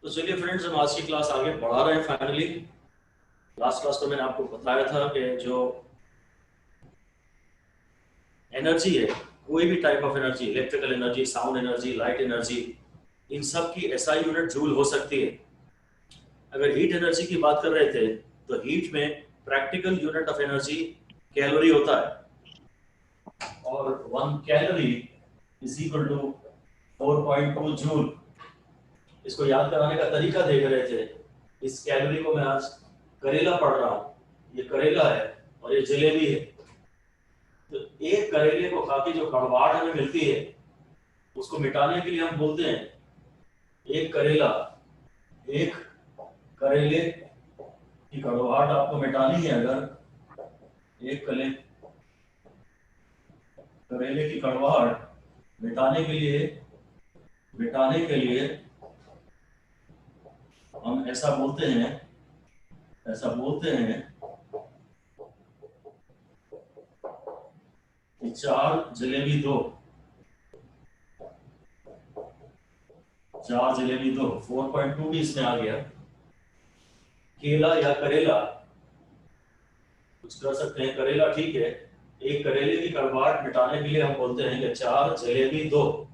तो चलिए फ्रेंड्स, हम आज की क्लास आगे बढ़ा रहे हैं फाइनली। लास्ट क्लास तो मैंने आपको बताया था कि जो एनर्जी है, कोई भी type of energy, electrical energy, sound energy, light energy, इन सब की एसआई यूनिट जूल हो सकती है। अगर हीट एनर्जी की बात कर रहे थे तो हीट में practical unit of energy calorie होता है, और 1 calorie is equal to 4.2 joule. इसको याद कराने का तरीका देख रहे थे। इस कैलोरी को मैं आज करेला पढ़ रहा हूँ। ये करेला है और ये जलेबी है। तो एक करेले को खा के जो कड़वाहट हमें मिलती है, उसको मिटाने के लिए हम बोलते हैं एक करेला, एक करेले की कड़वाहट आपको मिटानी है। अगर एक करेले की कड़वाहट मिटाने के लिए हम ऐसा बोलते हैं कि 4 जलेबी 2 4.2 भी इसमें आ गया। केला या करेला कुछ कर सकते हैं, करेला ठीक है। एक करेले की कड़वाहट मिटाने के लिए हम बोलते हैं कि 4 जलेबी 2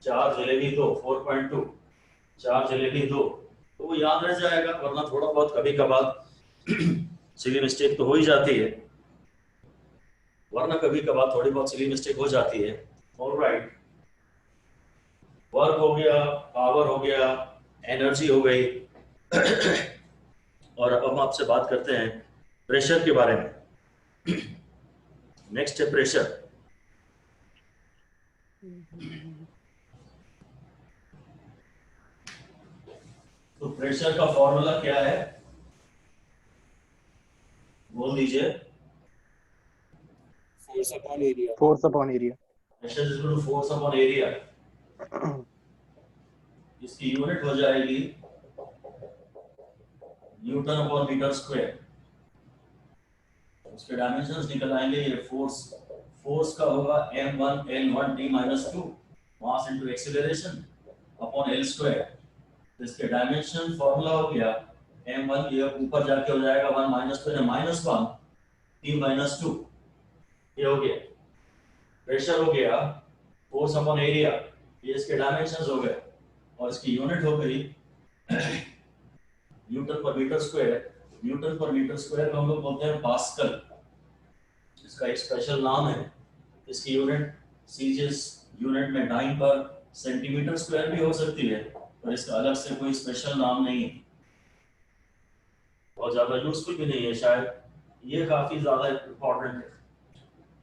4 जलेबी 2 4.2 4 जलेबी 2। तो वो याद रह जाएगा, वरना थोड़ा बहुत कभी कभार सिली मिस्टेक तो हो ही जाती है। ऑलराइट, वर्क हो गया, पावर हो गया, एनर्जी हो गई। और अब हम आपसे बात करते हैं प्रेशर के बारे में। नेक्स्ट है प्रेशर। तो प्रेशर का फॉर्मूला क्या है, बोल दीजिए। Force upon area. Pressure is equal to force upon area. इसकी यूनिट हो जाएगी न्यूटन अपॉन मीटर स्क्वायर। उसके डायमेंशंस निकल आएंगे। ये फोर्स का होगा m1l1t-2 mass into acceleration upon l square. इसके डायमेंशन फॉर्मूला हो गया m1, ये ऊपर जाके हो जाएगा 1 -1 t-2। ये हो गया प्रेशर, हो गया फोर्स अपॉन एरिया, ये इसके डायमेंशंस हो गए। और इसकी यूनिट हो गई न्यूटन पर मीटर स्क्वायर। न्यूटन पर मीटर स्क्वायर को हम लोग बोलते हैं पास्कल। इसका एक स्पेशल नाम है। इसकी यूनिट सीजीएस यूनिट में डाइन पर सेंटीमीटर स्क्वायर भी हो सकती है, पर इसका अलग से कोई स्पेशल नाम नहीं है और ज्यादा यूजफुल भी नहीं है शायद। ये काफी ज्यादा इंपॉर्टेंट है।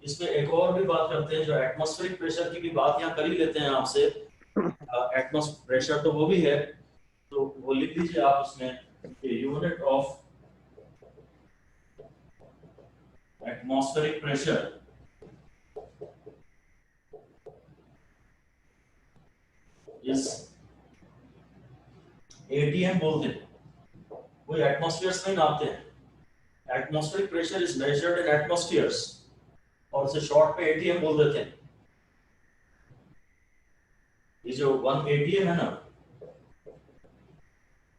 इसमें एक और भी बात करते हैं, जो एटमॉस्फेरिक प्रेशर की भी बात यहाँ कर ही लेते हैं आपसे। एटमॉस्फेरिक प्रेशर तो वो भी है, तो वो लिख लीजिए आप उसमें, unit of atmospheric pressure is ATM बोलते हैं। वो एटमॉस्फेयर्स में नापते हैं। Atmospheric pressure is measured in एटमॉस्फेयर्स, और इसे शॉर्ट में एटीएम बोल देते हैं। ये जो 1 एटीएम है ना,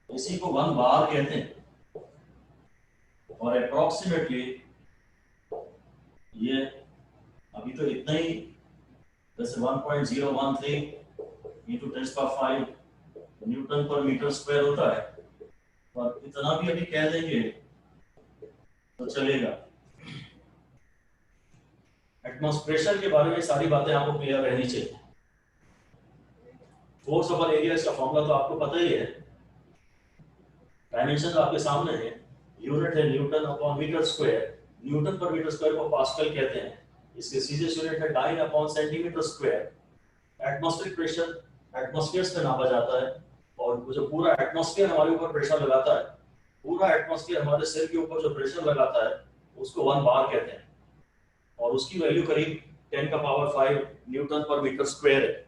इसी को 1 बार कहते हैं। और अप्रोक्सीमेटली ये अभी तो इतना ही, जैसे 1.013 into 10⁵ न्यूटन पर मीटर स्क्वायर होता है, और इतना भी अभी कह देंगे तो चलेगा। एटमॉस्फेयर प्रेशर के बारे में सारी बातें आपको क्लियर रहनी चाहिए। फोर्स अपॉन एरिया, इसका फॉर्मूला तो आपको पता ही है। डायमेंशन आपके सामने है। यूनिट है newton upon metre square. Newton पर मीटर स्क्वायर को पास्कल कहते हैं। इसके सीधे यूनिट है dyne upon centimetre square. Atmospheric pressure atmosphere में नापा जाता है, और वो जो पूरा एटमॉस्फेयर हमारे ऊपर प्रेशर लगाता है, पूरा एटमॉस्फेयर हमारे सिर के ऊपर जो प्रेशर लगाता है, उसको 1 बार कहते हैं। और उसकी वैल्यू करीब 10⁵ न्यूटन पर मीटर स्क्वायर है।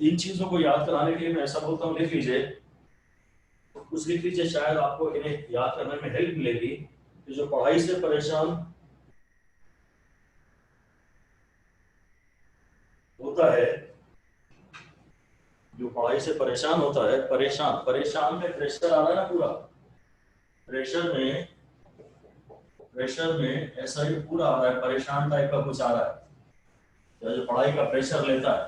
इन चीजों को याद कराने के लिए मैं ऐसा बोलता हूँ, लिख लीजिए, कुछ लिख लीजिए, शायद आपको इन्हें याद करने में हेल्प मिलेगी। कि जो पढ़ाई से परेशान होता है जो पढ़ाई से परेशान होता है, परेशान, परेशान में प्रेशर आ रहा है ना पूरा, प्रेशर में ऐसा ही पूरा आ रहा है, परेशान टाइप का कुछ आ रहा है, जो पढ़ाई का प्रेशर लेता है,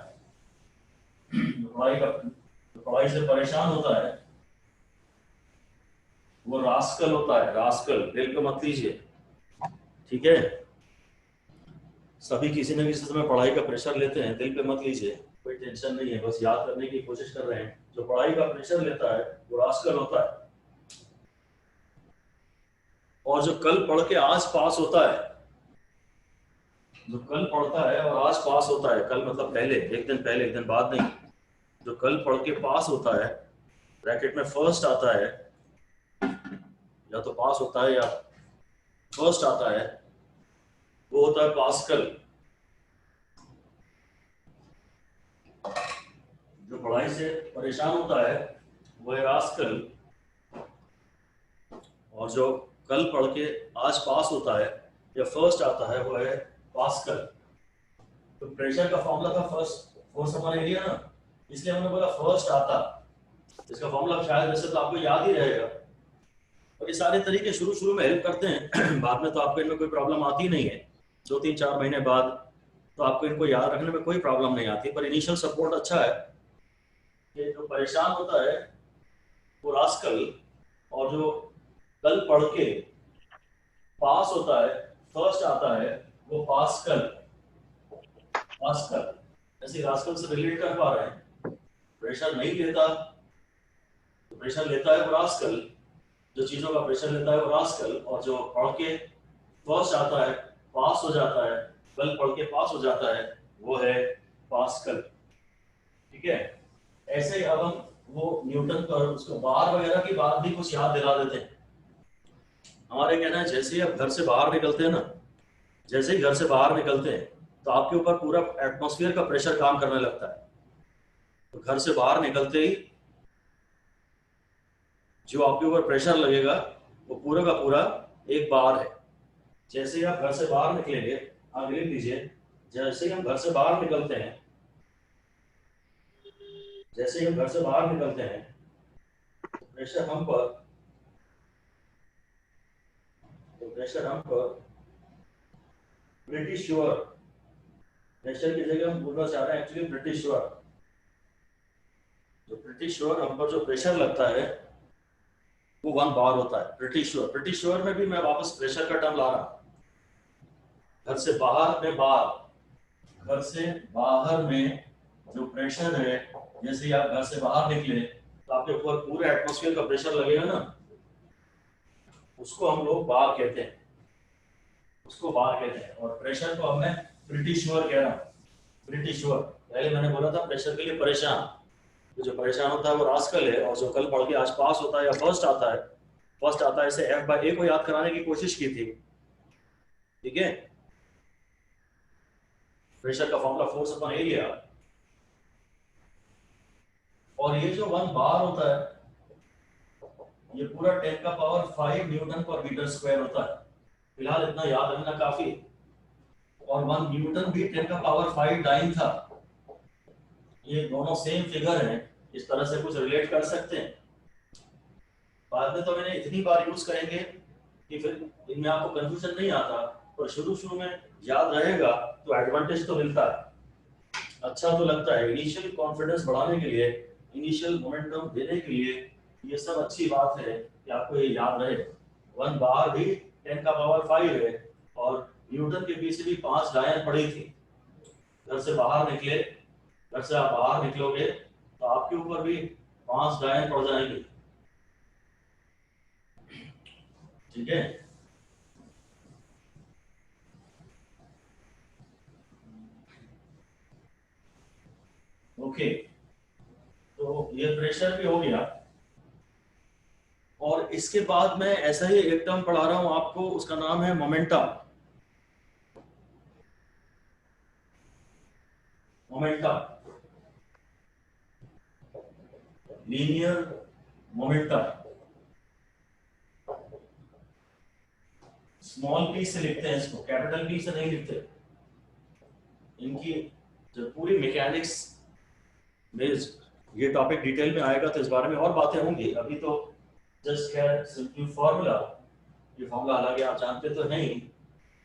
जो पढ़ाई से परेशान होता है वो रास्कल होता है, रास्कल, दिल पे मत लीजिए, ठीक है। सभी किसी न किसी समय पढ़ाई का प्रेशर लेते हैं, दिल पे मत लीजिए, कोई टेंशन नहीं है, बस याद करने की कोशिश कर रहे हैं। जो पढ़ाई का प्रेशर लेता है वो रास्कल होता है, और जो कल पढ़ के आज पास होता है, जो कल पढ़ता है और आज पास होता है, कल मतलब पहले, एक दिन पहले, एक दिन बाद नहीं, जो कल पढ़ के पास होता है, ब्रैकेट में फर्स्ट आता है, या तो पास होता है या फर्स्ट आता है, वो होता है पास्कल। जो पढ़ाई से परेशान होता है वो है रास्कल, और जो कल पढ़ के आज पास होता है या फर्स्ट आता है वो है पास्कल। तो प्रेशर का फॉर्मूला था फर्स्ट फोर्स अपॉन एरिया ना, इसलिए हमने बोला फर्स्ट आता, इसका फॉर्मूला शायद वैसे तो आपको याद ही रहेगा, और ये सारे तरीके शुरू शुरू में हेल्प करते हैं, बाद में तो आपको इनमें कोई प्रॉब्लम आती नहीं है, 2-3-4 महीने बाद तो आपको इनको याद रखने में कोई प्रॉब्लम नहीं आती, पर इनिशियल सपोर्ट अच्छा है कि जो परेशान होता है वो रास्कल, और जो कल पढ़ के पास होता है, फर्स्ट आता है, वो पास्कल, पास्कल। ऐसे रास्कल से रिलेट कर पा रहे हैं, प्रेशर नहीं लेता, तो प्रेशर लेता है वो रास्कल, जो चीजों का प्रेशर लेता है वो रास्कल, और जो पढ़ के फर्स्ट आता है, पास हो जाता है, कल पढ़ के पास हो जाता है, वो है पास्कल, ठीक है। ऐसे ही अब हम वो न्यूटन पर उसको बार वगैरह की बात भी कुछ याद दिला देते हैं। हमारे कहना है जैसे ही आप घर से बाहर निकलते हैं ना, जैसे ही घर से बाहर निकलते हैं तो आपके ऊपर पूरा एटमॉस्फेयर का प्रेशर काम करने लगता है। तो घर से बाहर निकलते ही जो आपके ऊपर प्रेशर लगेगा वो पूरा का पूरा एक बार है। जैसे ही आप घर से बाहर निकलेंगे, आप लिख लीजिए, जैसे ही हम घर से बाहर निकलते हैं, जैसे ही हम घर से बाहर निकलते हैं प्रेशर हम पर, तो प्रेशर हम पर ब्रिटिश श्योर, प्रेशर की जगह हम बोलना चाह रहे हैं एक्चुअली ब्रिटिश श्योर। जो ब्रिटिश श्योर हम पर जो प्रेशर लगता है वो 1 बार होता है, ब्रिटिश श्योर। ब्रिटिश श्योर में भी मैं वापस प्रेशर का टर्म ला रहा हूं। घर से बाहर में बार, घर से बाहर में जो प्रेशर है, जैसे ही आप घर से बाहर निकले तो आपके ऊपर पूरे एटमॉस्फेयर का प्रेशर लगेगा ना, उसको हम लोग बार कहते हैं, उसको बार कहते हैं। और प्रेशर को हमने ब्रिटिश श्योर कह रहा हूं, ब्रिटिश श्योर। पहले मैंने बोला था प्रेशर के लिए परेशान, तो जो परेशान होता है वो रास्कल है, और जो कल पढ़ के आज पास होता है या फर्स्ट आता है, फर्स्ट आता है, इसे F/A को याद कराने की कोशिश की थी, ठीक है। प्रेशर का फॉर्मूला फोर्स अपॉन एरिया, और ये जो 1 बार होता है ये पूरा 10⁵ न्यूटन पर मीटर स्क्वायर होता है। फिलहाल इतना याद रखना काफी। और 1 न्यूटन भी 10⁵ डाइन था, ये दोनों सेम फिगर हैं, इस तरह से कुछ रिलेट कर सकते हैं। बाद में तो मैंने इतनी बार यूज करेंगे कि फिर इनमें आपको कंफ्यूजन नहीं आता, पर शुरू शुरू में याद रहेगा तो एडवांटेज तो मिलता है, अच्छा तो लगता है। इनिशियल कॉन्फिडेंस बढ़ाने के लिए, इनिशियल मोमेंटम देने के लिए ये सब अच्छी बात है कि आपको ये याद रहे। 1 बार भी 10⁵ है, और न्यूटन के पीछे भी 5 डायन पड़ी थी। घर से बाहर निकले, घर से आप बाहर निकलोगे तो आपके ऊपर भी 5 डायन पड़ जाएंगे, ठीक है। ओके, तो ये प्रेशर भी हो गया, और इसके बाद मैं ऐसा ही एक टर्म पढ़ा रहा हूं आपको, उसका नाम है momentum. Momentum, linear momentum, small P से लिखते हैं इसको, कैपिटल पी से नहीं लिखते। इनकी जो पूरी मैकेनिक्स बेस्ड ये टॉपिक डिटेल में आएगा तो इस बारे में और बातें होंगी। अभी तो जस्ट खैर सिंपल फार्मूला, ये फार्मूला हालांकि आप जानते तो हैं ही,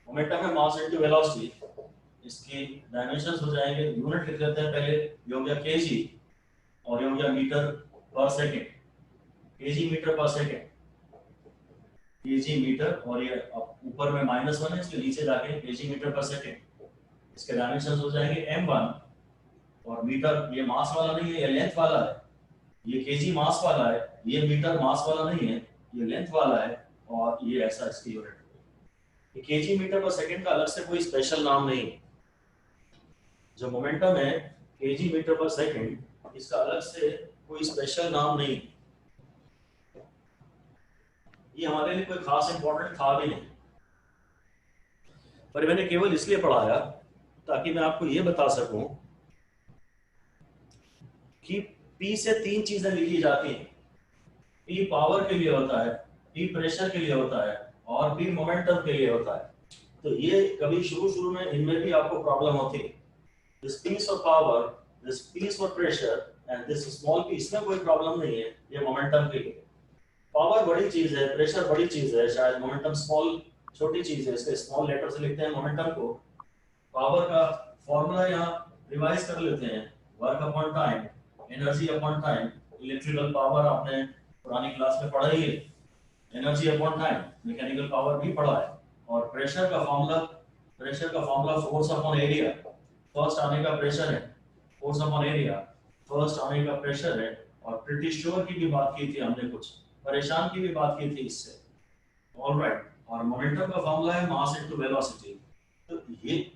मोमेंटम है मास इनटू वेलोसिटी, इसकी डायमेंशंस हो जाएंगे, यूनिट लिख लेते हैं पहले, ये हो गया केजी और ये हो गया मीटर पर सेकंड, केजी मीटर पर सेकंड, केजी मीटर, और ये ऊपर में -1 है इसके नीचे जाके केजी मीटर पर सेकंड, इसके डायमेंशंस हो जाएंगे m1, और मीटर ये मास वाला नहीं है, ये लेंथ वाला है, ये केजी मास वाला है, ये मीटर मास वाला नहीं है, ये लेंथ वाला है, और ये ऐसा इसकी यूनिट। ये केजी मीटर पर सेकंड का अलग से कोई स्पेशल नाम नहीं है। जो मोमेंटम है केजी मीटर पर सेकंड, इसका अलग से कोई स्पेशल नाम नहीं, ये हमारे लिए कोई खास इंपॉर्टेंट था भी नहीं, पर मैंने केवल इसलिए पढ़ाया ताकि मैं आपको ये बता सकूं कि P से 3 चीजें लिखी जाती हैं। P पावर के लिए होता है, P प्रेशर के लिए होता है, और P मोमेंटम के लिए होता है। तो ये कभी शुरू में इनमें भी आपको प्रॉब्लम होती है। This P for power, this P for pressure and this small p, इसमें कोई प्रॉब्लम नहीं है, ये मोमेंटम के लिए। पावर बड़ी चीज है, प्रेशर बड़ी चीज है, शायद मोमेंटम स्मॉल छोटी चीज है, इसके स्मॉल लेटर से लिखते हैं मोमेंटम को। पावर का फॉर्मूला यहाँ रिवाइज कर लेते हैं, work upon time, energy upon time, electrical power आपने पुरानी क्लास में पढ़ा ही है, energy upon time, mechanical power भी पढ़ा है, और प्रेशर का formula force upon area, first आने का प्रेशर है, फोर्स अपॉन एरिया, फर्स्ट आने का प्रेशर है, और प्रिटी श्योर की भी बात की थी हमने, कुछ परेशान की भी बात की थी इससे, ऑलराइट। और मोमेंटम का फॉर्मूला है मास इनटू वेलोसिटी। तो ये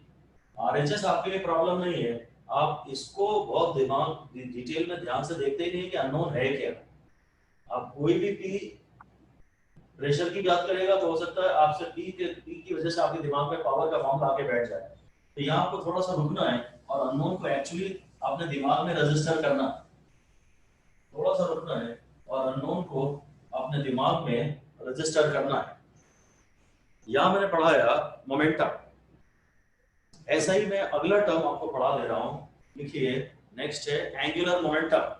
आरएचएस आपके लिए प्रॉब्लम नहीं है, आप इसको बहुत दिमाग डिटेल में ध्यान से देखते ही नहीं कि अननोन है क्या। आप कोई भी पी प्रेशर की बात करेगा तो हो सकता है आपसे पी की वजह से आपके दिमाग में पावर का फॉर्मूला आके बैठ जाए, तो यहाँ आपको थोड़ा सा रुकना है और अननोन को एक्चुअली अपने दिमाग में रजिस्टर करना, थोड़ा सा रुकना है और अननोन को अपने दिमाग में रजिस्टर करना है। यहां मैंने पढ़ाया मोमेंटम, ऐसा ही मैं अगला टर्म आपको पढ़ा दे रहा हूं, लिखिए, नेक्स्ट है एंगुलर मोमेंटम।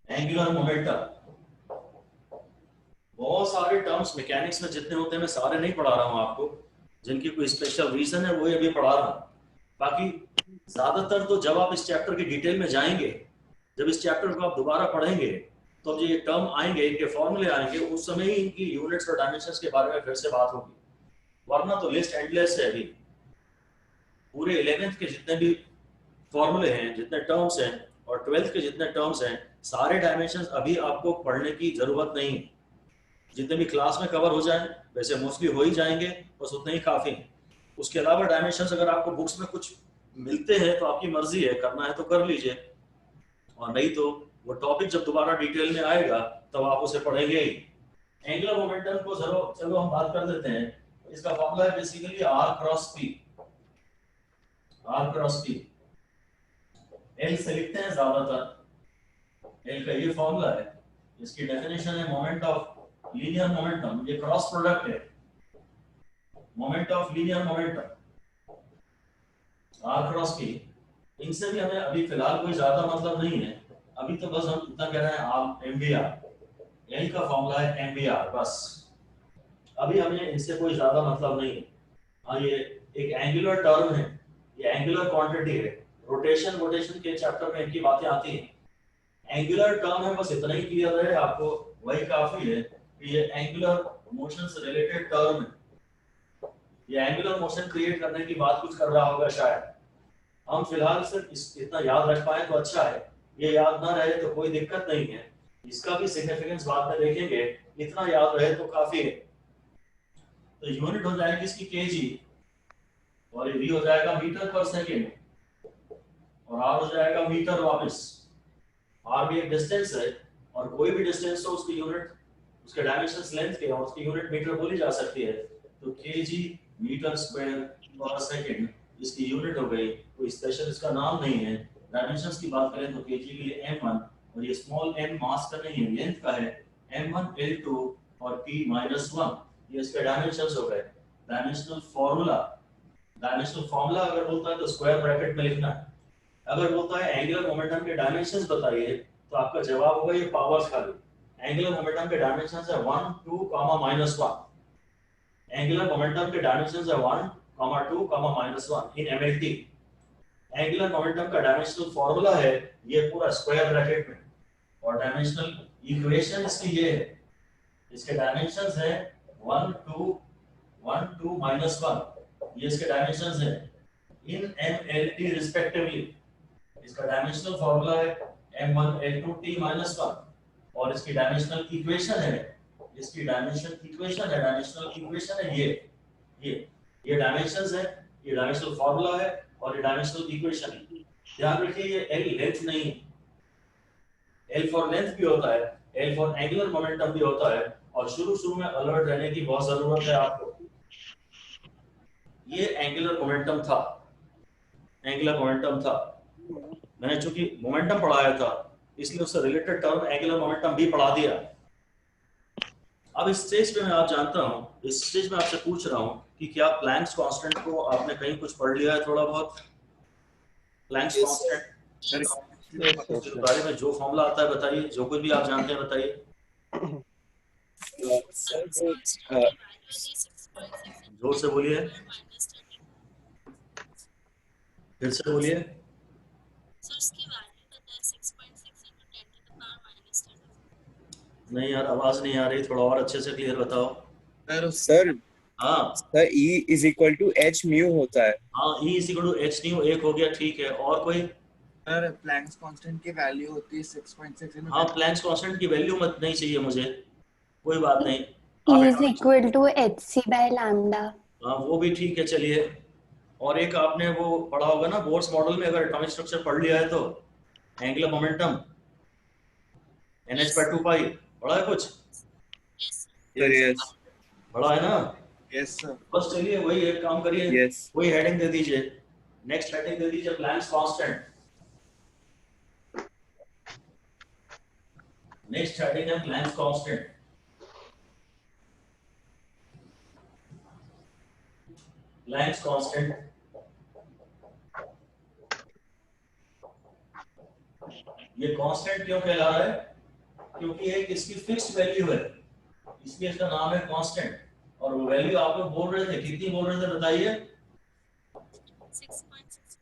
एंगुलर मोमेंटम, बहुत सारे टर्म्स मैकेनिक्स में जितने होते हैं मैं सारे नहीं पढ़ा रहा हूं आपको, जिनकी कोई स्पेशल रीजन है वही अभी पढ़ा रहा हूं। बाकी ज्यादातर तो जब आप इस चैप्टर की डिटेल में जाएंगे, जब इस चैप्टर को आप दोबारा पढ़ेंगे, तो ये टर्म आएंगे, इनके फॉर्मूले आएंगे, उस समय ही इनकी यूनिट्स और डायमेंशंस के बारे में फिर से बात होगी, वरना तो लिस्ट एंडलेस है। अभी पूरे 11th के जितने भी फॉर्मूले हैं, जितने टर्म्स हैं, और 12th के जितने टर्म्स हैं, सारे डायमेंशंस अभी आपको पढ़ने की जरूरत नहीं है। जितने भी क्लास में कवर हो जाए, वैसे मोस्टली हो ही जाएंगे, बस उतने ही काफी है। उसके अलावा डायमेंशंस अगर आपको बुक्स में कुछ मिलते हैं तो आपकी मर्जी है, करना है तो कर लीजिए, और नहीं तो वो टॉपिक जब दोबारा डिटेल में आएगा तब आप उसे पढ़ेंगे ही। एंगुलर मोमेंटम को चलो हम बात कर देते हैं। इसका फॉर्मूला है basically R cross P, R cross P, L से लिखते हैं ज्यादातर, एल का ये फॉर्मूला है। इसकी डेफिनेशन है मोमेंट ऑफ लीनियर मोमेंटम, ये क्रॉस प्रोडक्ट है, moment of linear momentum, R cross P. इनसे भी हमें अभी फिलहाल कोई ज्यादा मतलब नहीं है, अभी तो बस हम इतना कह रहे हैं आप एमवीआर, यही का फॉर्मूला है एमवीआर, बस अभी हमें इनसे कोई ज्यादा मतलब नहीं है। हाँ, ये एक एंगुलर टर्म है, ये एंगुलर क्वांटिटी है, रोटेशन के चैप्टर में इनकी बातें आती हैं। एंगुलर टर्म है, बस इतना ही क्लियर रहे आपको, वही काफी है कि ये एंगुलर मोशन से रिलेटेड टर्म है। ये एंगुलर मोशन क्रिएट करने की बात कुछ कर रहा होगा शायद, हम फिलहाल सिर्फ इतना याद रख पाए तो अच्छा है, ये याद ना रहे तो कोई दिक्कत नहीं है, इसका भी सिग्निफिकेंस बाद में देखेंगे, इतना याद रहे तो काफी है। तो यूनिट हो जाएगी इसकी केजी, और ये वी हो जाएगा मीटर पर सेकेंड, और आर हो जाएगा मीटर वापस। आर भी एक डिस्टेंस है, और कोई भी डिस्टेंस हो उसकी यूनिट, उसके डायमेंशंस लेंथ के, और उसकी यूनिट मीटर बोली जा सकती है। तो केजी मीटर स्क्वायर पर सेकेंड इसकी यूनिट हो गई, कोई स्पेशल इसका नाम नहीं है। डायमेंशंस की बात करें तो केजी के लिए m1, और ये स्मॉल m मास का नहीं है, लेंथ का है, m1 L2 और p -1, ये इसके डायमेंशंस हो गए। डायमेंशनल फॉर्मूला डायमेंशनल फॉर्मूला अगर बोलता है तो स्क्वायर ब्रैकेट में लिखना है। अगर बोलता है एंगुलर मोमेंटम के डायमेंशंस बताइए तो आपका जवाब होगा ये पावर्स खाली। एंगुलर मोमेंटम के डायमेंशंस है 1 2 -1। एंगुलर मोमेंटम के डायमेंशंस है 1 2 -1 इन एमएलटी। एंगुलर मोमेंटम का डायमेंशनल फॉर्मूला है ये पूरा स्क्वायर ब्रैकेट में, और डायमेंशनल इक्वेशन इसकी ये है, इसके डायमेंशंस है 1 2 -1, ये इसके डायमेंशंस है इन एमएलटी रिस्पेक्टिवली। इसका डायमेंशनल फॉर्मूला है m1l2t -1, और इसकी डायमेंशनल इक्वेशन है, इसकी डायमेंशनल इक्वेशन है, डायमेंशनल इक्वेशन है ये डायमेंशंस है, ये डायमेंशनल फॉर्मूला है, और ये डायमेंशनल इक्वेशन है। ध्यान रखिए ये l लेंथ नहीं, l फॉर लेंथ भी होता है, l फॉर एंगुलर मोमेंटम भी होता है, और शुरू में अलर्ट रहने की बहुत जरूरत है आपको। ये एंगुलर मोमेंटम था, एंगुलर मोमेंटम था। मैंने चूंकि मोमेंटम पढ़ाया था इसलिए उससे रिलेटेड टर्म एंगुलर मोमेंटम भी पढ़ा दिया। अब इस स्टेज पे मैं आप जानता हूं, इस स्टेज में आपसे पूछ रहा हूं कि क्या प्लैंक्स कांस्टेंट को आपने कहीं कुछ पढ़ लिया है थोड़ा बहुत? प्लैंक्स कांस्टेंट के बारे में जो फॉर्मूला आता है बताइए, जो कुछ भी आप जानते हैं बताइए। जोर से बोलिए, फिर से बोलिए। नहीं यार आवाज नहीं आ रही, थोड़ा और अच्छे से क्लियर बताओ। सर हाँ sir E is equal to h mu होता है। हाँ, E is equal to h nu, एक हो गया, ठीक है। और कोई? सर प्लैंक्स कांस्टेंट की वैल्यू होती है 6.6 इन हाँ, प्लैंक्स कांस्टेंट की वैल्यू मत नहीं चाहिए मुझे, कोई बात नहीं। E आप is equal to hc by lambda। हाँ वो भी ठीक है, चलिए। और एक आपने वो पढ़ा होगा ना बोर्स मॉडल में, अगर एटॉमिक स्ट्रक्चर पढ़ लिया है तो एंगुलर मोमेंटम NH/2 पाई पढ़ा है कुछ? Sir yes. पढ़ा है ना? Yes sir. बस चलिए वही एक काम करिए, Yes. वही हेडिंग दे दीजिए, नेक्स्ट हेडिंग दे दीजिए प्लैंक्स कांस्टेंट। नेक्स्ट हेडिंग है प्लैंक्स कांस्टेंट। प्लैंक्स कांस्टेंट ये कांस्टेंट क्यों कहला रहा है? क्योंकि एक इसकी फिक्स्ड वैल्यू है, इसलिए इसका नाम है कांस्टेंट। और वो वैल्यू आप लोग बोल रहे थे, कितनी बोल रहे थे बताइए? 6.6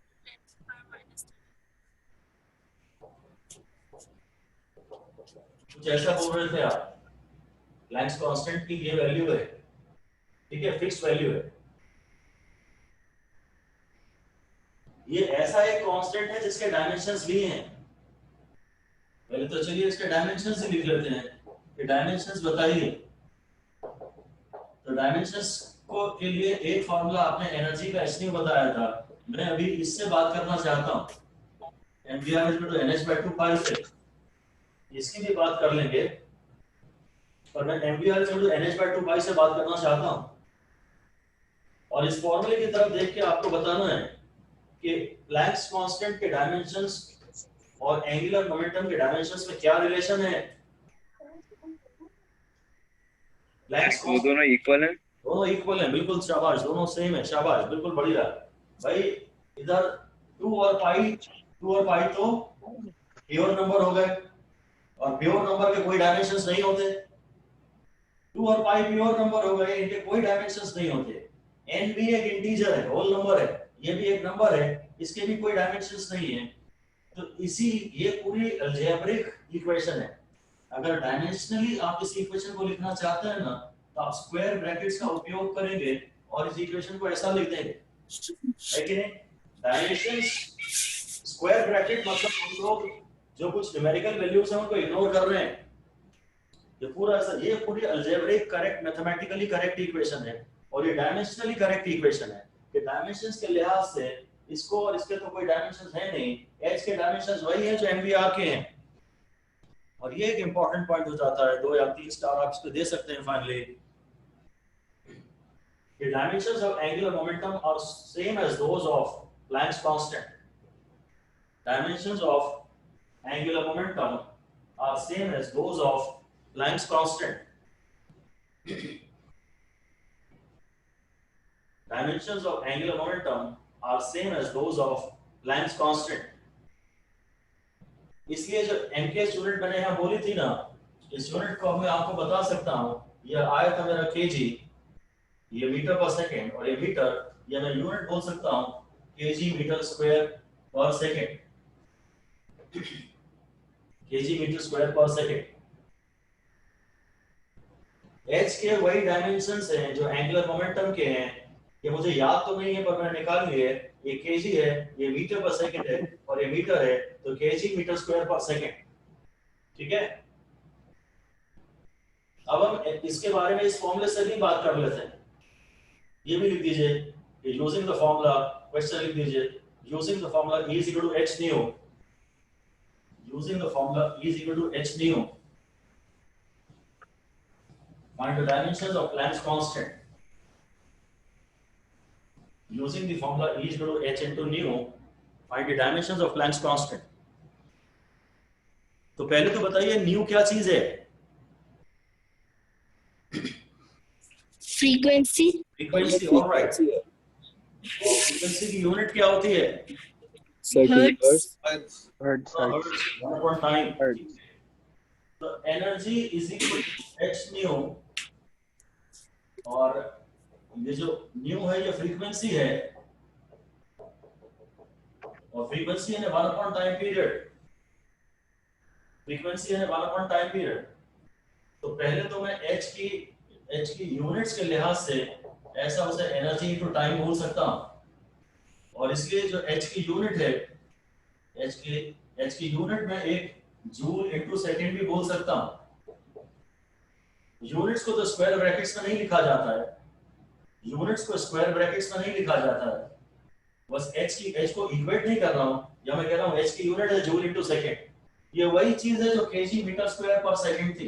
कुछ ऐसा बोल रहे थे आप। प्लैंक्स कांस्टेंट की ये वैल्यू है, ठीक है, फिक्स्ड वैल्यू है। ये ऐसा एक कांस्टेंट है जिसके डायमेंशंस भी हैं। पहले तो चलिए इसके डायमेंशंस ही लिख लेते हैं कि डायमेंशंस बताइए। तो डायमेंशंस को के लिए एक फार्मूला आपने एनर्जी का एच बताया था, मैं अभी इससे बात करना चाहता हूं, mvr/nh/2 पाई से इसकी भी बात कर लेंगे, पर मैं mvr/nh/2 पाई से बात करना चाहता हूं। और इस फॉर्मूले की तरफ देख के आपको बताना है कि प्लैंक्स कांस्टेंट के डायमेंशंस और एंगुलर मोमेंटम के डायमेंशंस में क्या रिलेशन है। प्लैंक्स वो दोनों इक्वल हैं। दोनों इक्वल हैं, बिल्कुल, शाबाश, दोनों सेम है, शाबाश, बिल्कुल बढ़िया भाई। इधर 2 और पाई तो प्योर नंबर हो गए, और प्योर नंबर के कोई डायमेंशंस नहीं होते। 2 और पाई प्योर नंबर हो गए, इनके कोई डायमेंशंस नहीं होते। n भी एक इंटीजर है, होल नंबर है, ये भी एक नंबर है, इसके भी कोई डायमेंशंस नहीं है। तो इसी ये पूरी अलजेब्रिक इक्वेशन है। अगर डायमेंशनली आप इस इक्वेशन को लिखना चाहते हैं ना, तो आप स्क्वायर ब्रैकेट्स का उपयोग करेंगे और इस इक्वेशन को ऐसा लिख देंगे, है कि नहीं? डायमेंशंस स्क्वायर ब्रैकेट मतलब हम लोग जो कुछ न्यूमेरिकल वैल्यूज हैं उनको इग्नोर कर रहे हैं। ये पूरा ऐसा, ये पूरी algebraic correct, mathematically correct equation है, और ये डायमेंशनली करेक्ट इक्वेशन है कि डायमेंशंस के लिहाज से इसको और इसके तो कोई डायमेंशंस है नहीं, एच के डायमेंशंस वही हैं जो एमवीआर के हैं। और ये एक इंपॉर्टेंट पॉइंट हो जाता है, 2 या 3 स्टार आप इसको दे सकते हैं finally. The dimensions of angular momentum are same as those of Planck's constant. Dimensions of angular momentum are same as those of Planck's constant. dimensions of angular momentum are same as those of Planck's constant. इसलिए जो MKS unit मैंने यहाँ बोली थी ना, इस unit को मैं आपको बता सकता हूँ, ये आया था मेरा kg, ये मीटर पर सेकेंड, और ये मीटर, ये मैं यूनिट बोल सकता हूँ kg मीटर स्क्वायर पर सेकेंड, kg मीटर स्क्वायर पर सेकेंड। h के वही डायमेंशंस हैं जो एंगुलर मोमेंटम के हैं, ये मुझे याद तो नहीं है पर मैंने निकाल लिए। ये kg है, ये मीटर पर सेकंड है, और ये मीटर है, तो kg मीटर स्क्वायर पर सेकंड। ठीक है, अब हम इसके बारे में इस फॉर्मूले से भी बात कर लेते हैं। ये भी लिख दीजिए कि यूजिंग द फॉर्मूला, क्वेश्चन लिख दीजिए, using the formula E is equal to h nu, using the formula E is equal to h nu, find the dimensions of Planck's constant. Using the formula E is equal to h into nu, find the dimensions of Planck's constant. तो पहले तो बताइए new क्या चीज है? Frequency. Frequency, alright. Frequency की unit क्या होती है? हर्ट्ज। Hertz. One time. तो energy is equal to h nu, और ये जो न्यू है ये फ्रीक्वेंसी है, और फ्रीक्वेंसी है 1 अपॉन टाइम पीरियड, फ्रीक्वेंसी है 1 अपॉन टाइम पीरियड। तो पहले तो मैं h की यूनिट्स के लिहाज से ऐसा उसे एनर्जी इनटू टाइम बोल सकता हूं, और इसलिए जो h की यूनिट है, h की यूनिट में एक जूल इनटू सेकंड भी बोल सकता हूं। यूनिट्स को तो स्क्वायर ब्रैकेट्स में नहीं लिखा जाता है, यूनिट्स को स्क्वायर ब्रैकेट्स में नहीं लिखा जाता है, बस h को इक्वेट नहीं कर रहा हूं, या मैं कह रहा हूं h की यूनिट है जूल इनटू सेकंड। ये वही चीज है जो kg मीटर स्क्वायर पर सेकंड थी।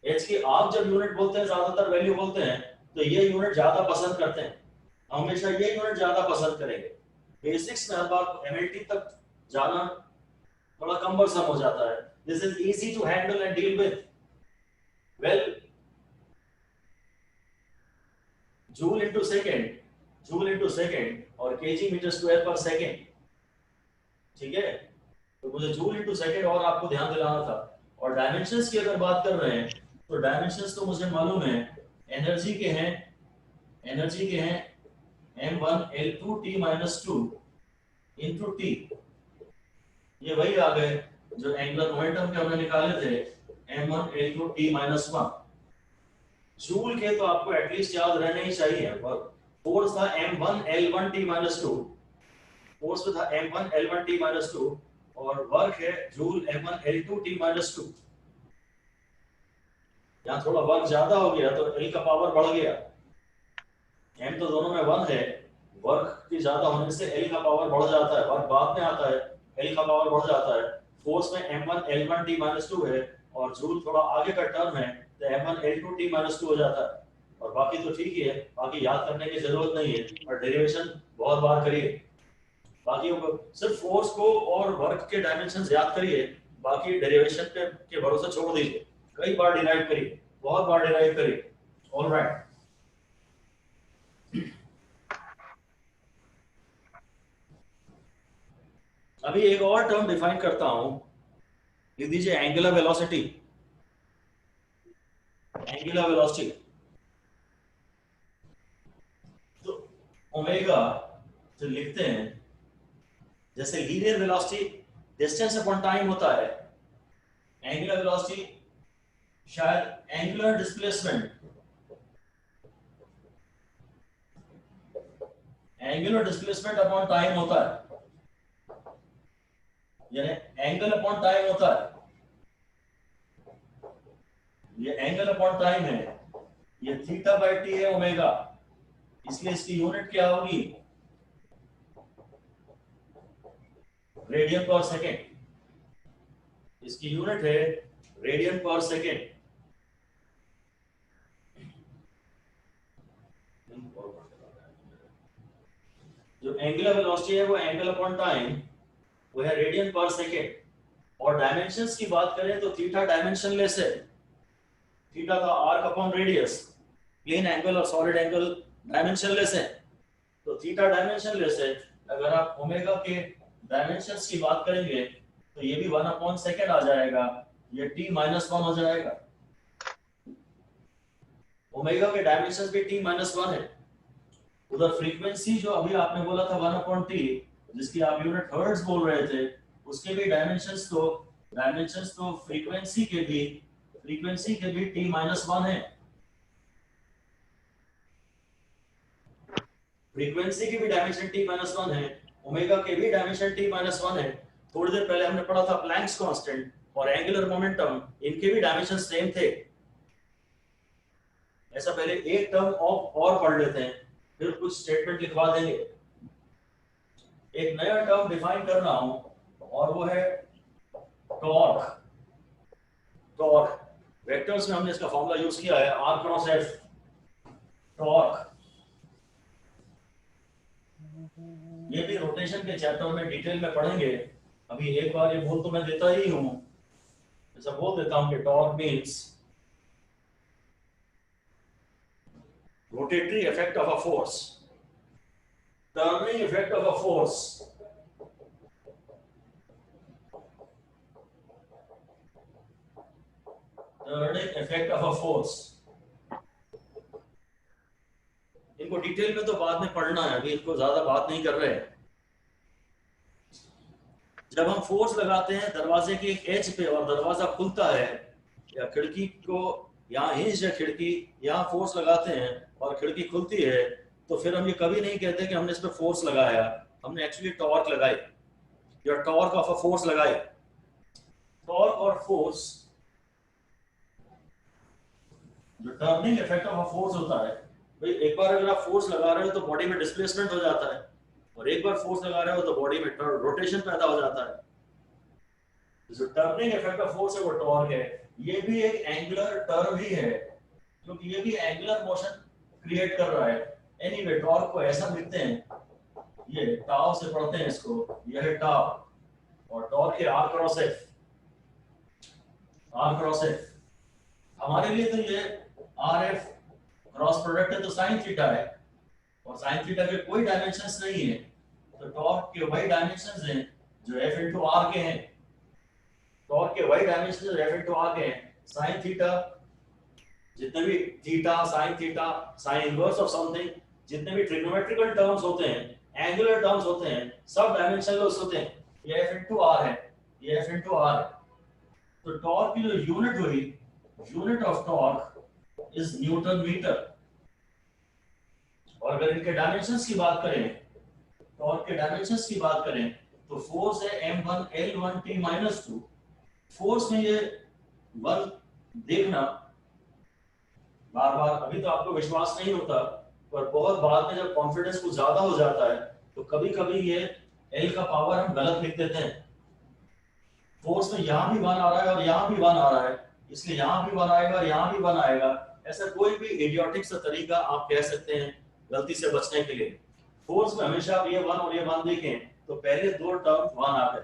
h की आप जब यूनिट बोलते हैं, ज्यादातर वैल्यू बोलते हैं, तो ये यूनिट ज्यादा पसंद करते हैं, हमेशा ये यूनिट ज्यादा पसंद करेंगे। बेसिक्स में हर बार एमएलटी तक जाना थोड़ा कम्बरसम हो जाता है। This is easy to handle and deal with. Well, joule into second और केजी मीटर स्क्वायर पर सेकंड। ठीक है, तो मुझे जूल इनटू सेकंड और आपको ध्यान दिलाना था। और डायमेंशंस की अगर बात कर रहे हैं तो डायमेंशंस तो मुझे मालूम है, एनर्जी के हैं m1L2T-2 into T। ये वही आ गए जो एंगुलर मोमेंटम के हमने निकाले थे, m1L2T-1। जूल के तो आपको एटलीस्ट याद रहने ही चाहिए। फोर्स था m1L1T-2, फोर्स में था m1L1T-2, और वर्क है जूल m1L2T-2। यहाँ थोड़ा वर्क ज्यादा हो गया तो L का पावर बढ़ गया, m तो दोनों में 1 है, वर्क की ज्यादा होने से L का पावर बढ़ जाता है, वर्क बाद में आता है, L का पावर बढ़ जाता है। फोर्स में m1L1T-2 है, और जूल थोड़ा आगे का टर्म है तो m1L2T-2 हो जाता है। और बाकी तो ठीक ही है, बाकी याद करने की जरूरत नहीं है, और डेरिवेशन बहुत बार करिए। बाकी सिर्फ फोर्स को और वर्क के डायमेंशंस याद करिए, बाकी डेरिवेशन के भरोसे छोड़ दीजिए। कई बार डिराइव करिए, बहुत बार डिराइव करिए। ऑलराइट, अभी एक और टर्म डिफाइन करता हूं, लिख दीजिए एंगुलर वेलोसिटी। एंगुलर वेलोसिटी तो ओमेगा जो लिखते हैं, जैसे linear velocity distance upon time होता है, एंगुलर वेलोसिटी शायद एंगुलर डिस्प्लेसमेंट, अपॉन टाइम होता है, यानी एंगल अपॉन टाइम होता है। ये एंगल अपॉन टाइम है, ये थीटा बाई टी है ओमेगा, इसलिए इसकी यूनिट क्या होगी? रेडियन पर सेकेंड। इसकी यूनिट है रेडियन पर सेकेंड। जो एंगुलर वेलोसिटी है वो एंगल अपॉन टाइम, वो है रेडियन पर सेकेंड। और डायमेंशंस की बात करें तो थीटा डायमेंशनलेस है, थीटा का arc upon radius, plane angle और सॉलिड एंगल डायमेंशनलेस है, तो थीटा डायमेंशनलेस है। अगर आप ओमेगा के डायमेंशंस की बात करेंगे तो ये भी 1/2 आ जाएगा, ये t-1 हो जाएगा। ओमेगा के डायमेंशंस भी t-1 है। उधर फ्रीक्वेंसी जो अभी आपने बोला था 1/t, जिसकी आप यूनिट हर्ट्ज बोल रहे थे, उसके भी डायमेंशंस तो फ्रीक्वेंसी के भी t-1 है। फ्रीक्वेंसी की भी डायमेंशन t-1 है, ओमेगा के भी डायमेंशन t-1 है। थोड़ी देर पहले हमने पढ़ा था प्लैंक्स कांस्टेंट और एंगुलर मोमेंटम, इनके भी डायमेंशन सेम थे। ऐसा पहले एक टर्म और पढ़ लेते हैं, फिर कुछ स्टेटमेंट लिखवा देंगे। एक नया टर्म डिफाइन कर रहा हूं और वो है टॉर्क। वेक्टर्स में हमने इसका फॉर्मूला यूज किया है r क्रॉस f। टॉर्क ये भी रोटेशन के चैप्टर में डिटेल में पढ़ेंगे। अभी एक बार ये बोल तो मैं देता ही हूं, ऐसा बोल देता हूं कि torque means rotatory effect of a force, turning effect of a force, turning effect of a force। इनको डिटेल में तो बाद में पढ़ना है, अभी इनको ज्यादा बात नहीं कर रहे हैं। जब हम फोर्स लगाते हैं दरवाजे की एक एज पे और दरवाजा खुलता है, या खिड़की को यहाँ हिंज है खिड़की, यहाँ फोर्स लगाते हैं और खिड़की खुलती है, तो फिर हम ये कभी नहीं कहते कि हमने इस पर फोर्स लगाया, हमने एक्चुअली टॉर्क लगाई या टॉर्क ऑफ अ फोर्स लगाई। टॉर्क और फोर्स, जो turning effect of a force होता है, भाई एक बार अगर आप फोर्स लगा रहे हो तो बॉडी में डिस्प्लेसमेंट हो जाता है, और एक बार फोर्स लगा रहे हो तो बॉडी में रोटेशन पैदा हो जाता है। जो टर्निंग इफेक्ट ऑफ फोर्स है वो टॉर्क है। ये भी एक एंगुलर टर्म ही है, क्योंकि ये भी एंगुलर मोशन क्रिएट कर रहा है। एनीवे टॉर्क को ऐसा लिखते हैं, ये टाउ से पढ़ते हैं इसको, ये है टाउ, और टॉर्क है r क्रॉस f। हमारे लिए तो ये rf क्रॉस प्रोडक्ट है, तो sin थीटा है, और sin थीटा के कोई डायमेंशंस नहीं है, तो टॉर्क के वही डायमेंशंस हैं जो f into r के हैं। टॉर्क के वही डायमेंशंस जो f into r के हैं। sin थीटा, जितने भी theta, sin inverse of something, जितने भी ट्रिग्नोमेट्रिकल टर्म्स होते हैं, एंगुलर टर्म्स होते हैं, सब डायमेंशनलेस होते हैं। ये f into r है, ये f into r है। तो टॉर्क की जो यूनिट हुई, unit of torque is newton metre. और अगर इनके डायमेंशंस की बात करें, टॉर्क के डायमेंशंस की बात करें, तो फोर्स है m1 L1 t-2। फोर्स में ये 1 देखना बार बार, अभी तो आपको विश्वास नहीं होता, पर बहुत बाद में जब कॉन्फिडेंस कुछ ज्यादा हो जाता है तो कभी कभी ये L का पावर हम गलत लिख देते हैं। फोर्स में यहाँ भी 1 आ रहा है और यहाँ भी 1 आ रहा है, इसलिए यहाँ भी 1 आएगा और यहाँ भी 1 आएगा। ऐसा कोई भी इडियोटिक सा तरीका आप कह सकते हैं गलती से बचने के लिए। फोर्स में हमेशा आप ये 1 और ये 1 देखें तो पहले दो टर्म 1 आ गए,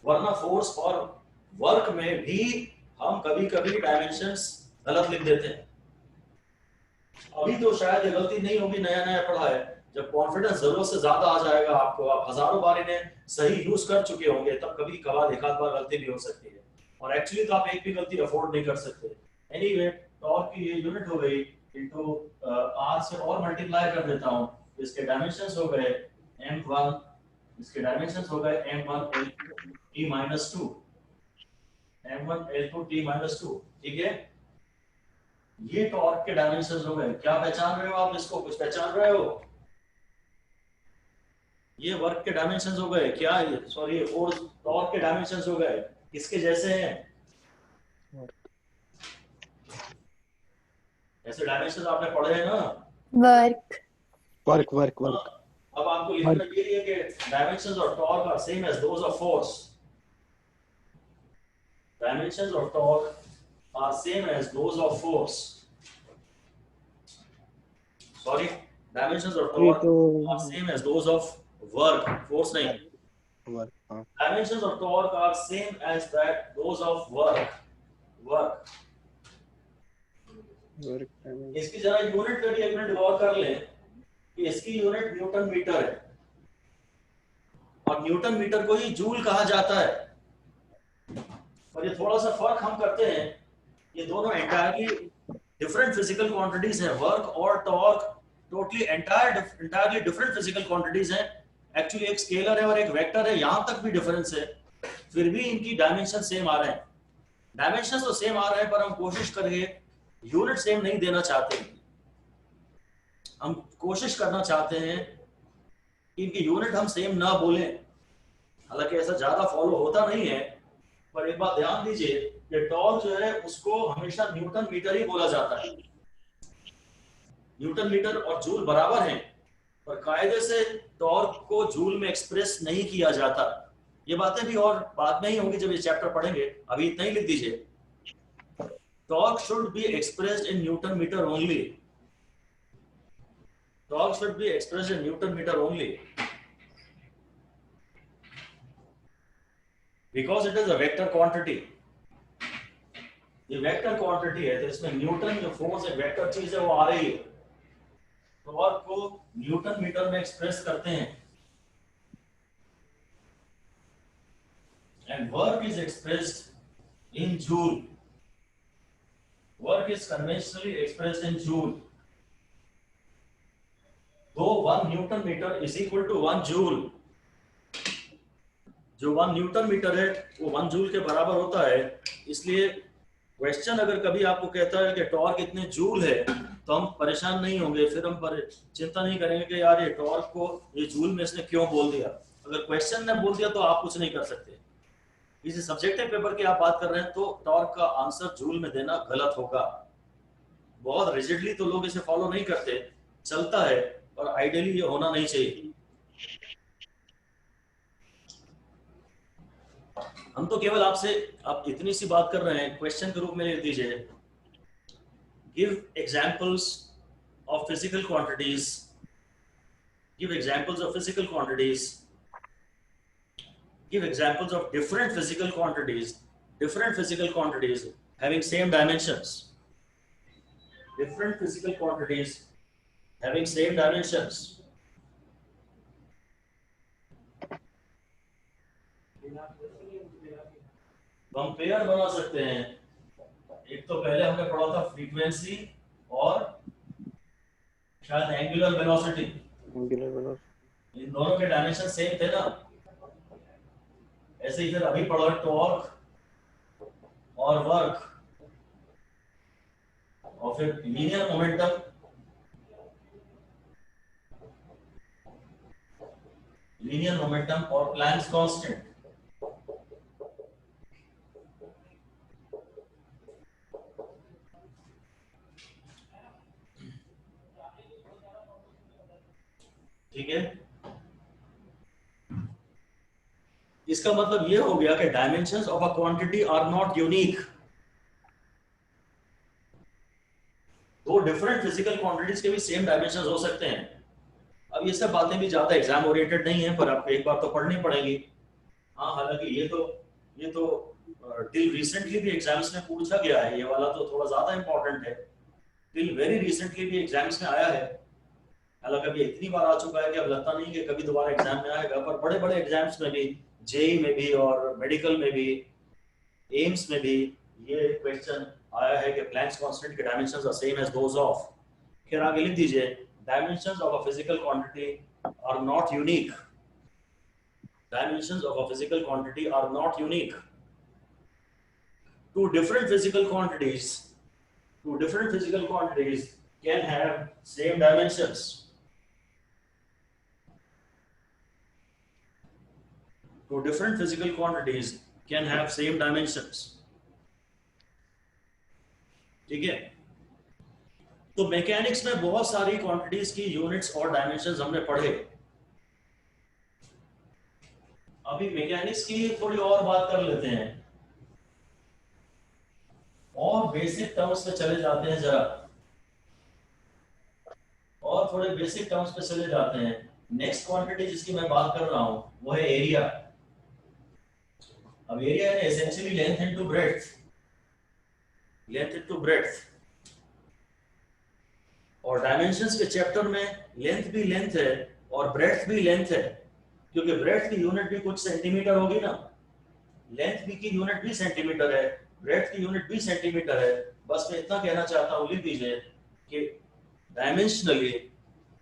वरना फोर्स और वर्क में भी हम कभी कभी डायमेंशंस गलत लिख देते हैं। अभी तो शायद ये गलती नहीं होगी, नया नया पढ़ा है। जब कॉन्फिडेंस जरूरत से ज्यादा आ जाएगा आपको, आप हजारों बार इन्हें सही यूज कर चुके होंगे, तब कभी कभार एक आध बार गलती भी हो सकती है, और एक्चुअली तो आप एक भी गलती अफोर्ड नहीं कर सकते। एनीवे टॉर्क की ये यूनिट हो गई, इनटू r से और मल्टीप्लाई कर देता हूं, इसके डायमेंशंस हो गए m1, इसके डायमेंशंस हो गए m1 L2 t-2, m1 L2 t-2। ठीक है, ये टॉर्क के डायमेंशंस हो गए। क्या पहचान रहे हो आप इसको? कुछ पहचान रहे हो? ये वर्क के डायमेंशंस हो गए क्या? सॉरी, ये फोर्स टॉर्क के डायमेंशंस हो गए। किसके जैसे हैं? ऐसे डायमेंशंस आपने पढ़े हैं ना? वर्क। अब आपको लिखना ये है कि dimensions of torque are same as those of force. Dimensions of torque are same as those of force. Sorry, dimensions of torque are same as those of work, force नहीं। Dimensions of torque are same as that those of work. work dimension. इसकी जरा unit पे भी एक minute गौर कर लें कि इसकी यूनिट न्यूटन मीटर है और न्यूटन मीटर को ही जूल कहा जाता है। और ये थोड़ा सा फर्क हम करते हैं, ये दोनों एंटायरली डिफरेंट फिजिकल क्वांटिटीज हैं। वर्क और torque totally entirely different physical quantities हैं। एक्चुअली एक स्केलर है और एक वेक्टर है, यहां तक भी डिफरेंस है, फिर भी इनकी डायमेंशन सेम आ रहे हैं। डायमेंशन तो सेम आ रहे हैं पर हम कोशिश करके यूनिट सेम नहीं देना चाहते। हम कोशिश करना चाहते हैं कि इनकी यूनिट हम सेम ना बोलें। हालांकि ऐसा ज्यादा फॉलो होता नहीं है, पर एक बात ध्यान दीजिए कि टॉर्क जो है उसको हमेशा न्यूटन मीटर ही बोला जाता है। न्यूटन मीटर और जूल बराबर हैं, पर कायदे से टॉर्क को जूल में एक्सप्रेस नहीं किया जाता। ये बातें भी और बाद में ही होंगी जब ये चैप्टर पढ़ेंगे, अभी इतना ही लिख दीजिए। Torque should be expressed in newton metre only. Torque should be expressed in newton metre only because it is a vector quantity। ये वेक्टर क्वांटिटी है तो इसमें न्यूटन जो फोर्स एक वेक्टर चीज है वो आ रही है, टॉर्क को न्यूटन मीटर में एक्सप्रेस करते हैं। And work is expressed in joule. Work is conventionally expressed in joule. तो 1 newton metre is equal to 1 joule. जो 1 न्यूटन मीटर है वो 1 जूल के बराबर होता है। इसलिए क्वेश्चन अगर कभी आपको कहता है कि टॉर्क इतने जूल है तो हम परेशान नहीं होंगे, फिर हम चिंता नहीं करेंगे कि यार ये टॉर्क को ये जूल में इसने क्यों बोल दिया। अगर क्वेश्चन ने बोल दिया तो आप कुछ नहीं कर सकते। किसी सब्जेक्टिव पेपर की आप बात कर रहे हैं तो टॉर्क का आंसर जूल में देना गलत होगा। बहुत रिजिडली तो लोग इसे फॉलो नहीं करते, चलता है, और आइडियली ये होना नहीं चाहिए। हम तो केवल आपसे आप इतनी सी बात कर रहे हैं, क्वेश्चन के रूप में लिख दीजिए, give examples of physical quantities, give examples of physical quantities, give examples of different physical quantities having same dimensions, different physical quantities having same dimensions। हम पेयर बना सकते हैं। एक तो पहले हमने पढ़ा था फ्रीक्वेंसी और शायद एंगुलर वेलोसिटी। इन दोनों के डायमेंशन सेम थे ना। ऐसे ही फिर अभी पढ़ा टॉर्क और वर्क, और फिर लीनियर मोमेंटम, और प्लैंक्स कांस्टेंट। ठीक है, इसका मतलब ये हो गया कि dimensions of a quantity are not unique. दो डिफरेंट फिजिकल क्वांटिटीज के भी सेम डायमेंशंस हो सकते हैं। अब ये सब बातें भी ज्यादा एग्जाम ओरिएंटेड नहीं है, पर आपको एक बार तो पढ़नी पड़ेगी। हाँ, हालांकि ये तो टिल रिसेंटली भी एग्जाम्स में पूछा गया है, ये वाला तो थोड़ा ज्यादा इंपॉर्टेंट है। टिल वेरी रिसेंटली भी एग्जाम्स में आया है। हालांकि अभी इतनी बार आ चुका है कि अब लगता नहीं कि कभी दोबारा एग्जाम में आएगा, पर बड़े बड़े एग्जाम्स में भी, जेई में भी और मेडिकल में भी, एम्स में भी ये क्वेश्चन आया है कि प्लैंक्स कांस्टेंट के dimensions are same as those of. फिर आगे लिख दीजिए, dimensions of a physical quantity are not unique. Dimensions of a physical quantity are not unique. Two different physical quantities can have same dimensions. Two different physical quantities can have same dimensions. ठीक है, तो mechanics में बहुत सारी quantities की units और dimensions हमने पढ़े। अभी मैकेनिक्स की थोड़ी और बात कर लेते हैं, और बेसिक टर्म्स पे चले जाते हैं जरा, और थोड़े बेसिक टर्म्स पे चले जाते हैं। नेक्स्ट क्वांटिटी जिसकी मैं बात कर रहा हूं वो है एरिया। अब एरिया है एसेंशियली लेंथ इनटू ब्रेड्थ। और डायमेंशंस के चैप्टर में लेंथ भी लेंथ है और ब्रेड्थ भी लेंथ है, क्योंकि ब्रेड्थ की यूनिट भी कुछ सेंटीमीटर होगी ना, लेंथ भी की यूनिट भी सेंटीमीटर है, ब्रेड्थ की यूनिट भी सेंटीमीटर है। बस मैं इतना कहना चाहता हूँ, लिख दीजिए कि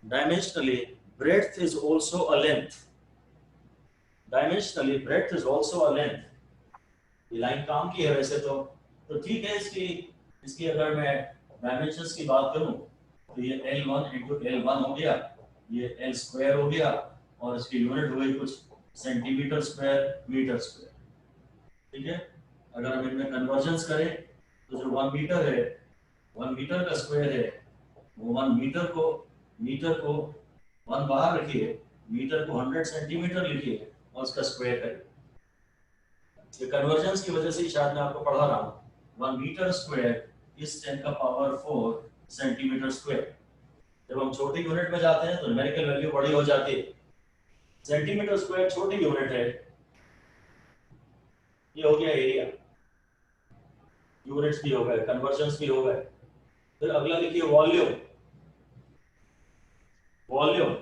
dimensionally breadth is also a length. Dimensionally breadth is also a length. ये लाइन काम की है वैसे तो ठीक है। इसकी अगर मैं डायमेंशंस की बात करूं तो ये L1 into L1 हो गया, ये L स्क्वायर हो गया और इसकी यूनिट हो गई कुछ सेंटीमीटर स्क्वायर मीटर स्क्वायर। ठीक है, अगर हम इनमें कन्वर्जन्स करें तो जो 1 मीटर है, 1 मीटर का स्क्वायर है वो 1 मीटर को 1 बाहर रखिए, मीटर को 100 सेंटीमीटर लिखिए और उसका स्क्वायर करिए। ये कन्वर्जन्स की वजह से शायद मैं आपको पढ़ा रहा हूँ। 1 मीटर स्क्वायर इज 10 का पावर 4 सेंटीमीटर स्क्वायर। जब हम छोटी यूनिट में जाते हैं तो न्यूमेरिकल वैल्यू बड़ी हो जाती है। सेंटीमीटर स्क्वायर छोटी यूनिट है। ये हो गया एरिया, यूनिट्स भी हो गए, कन्वर्जन्स भी हो गए। फिर अगला लिखिए वॉल्यूम। वॉल्यूम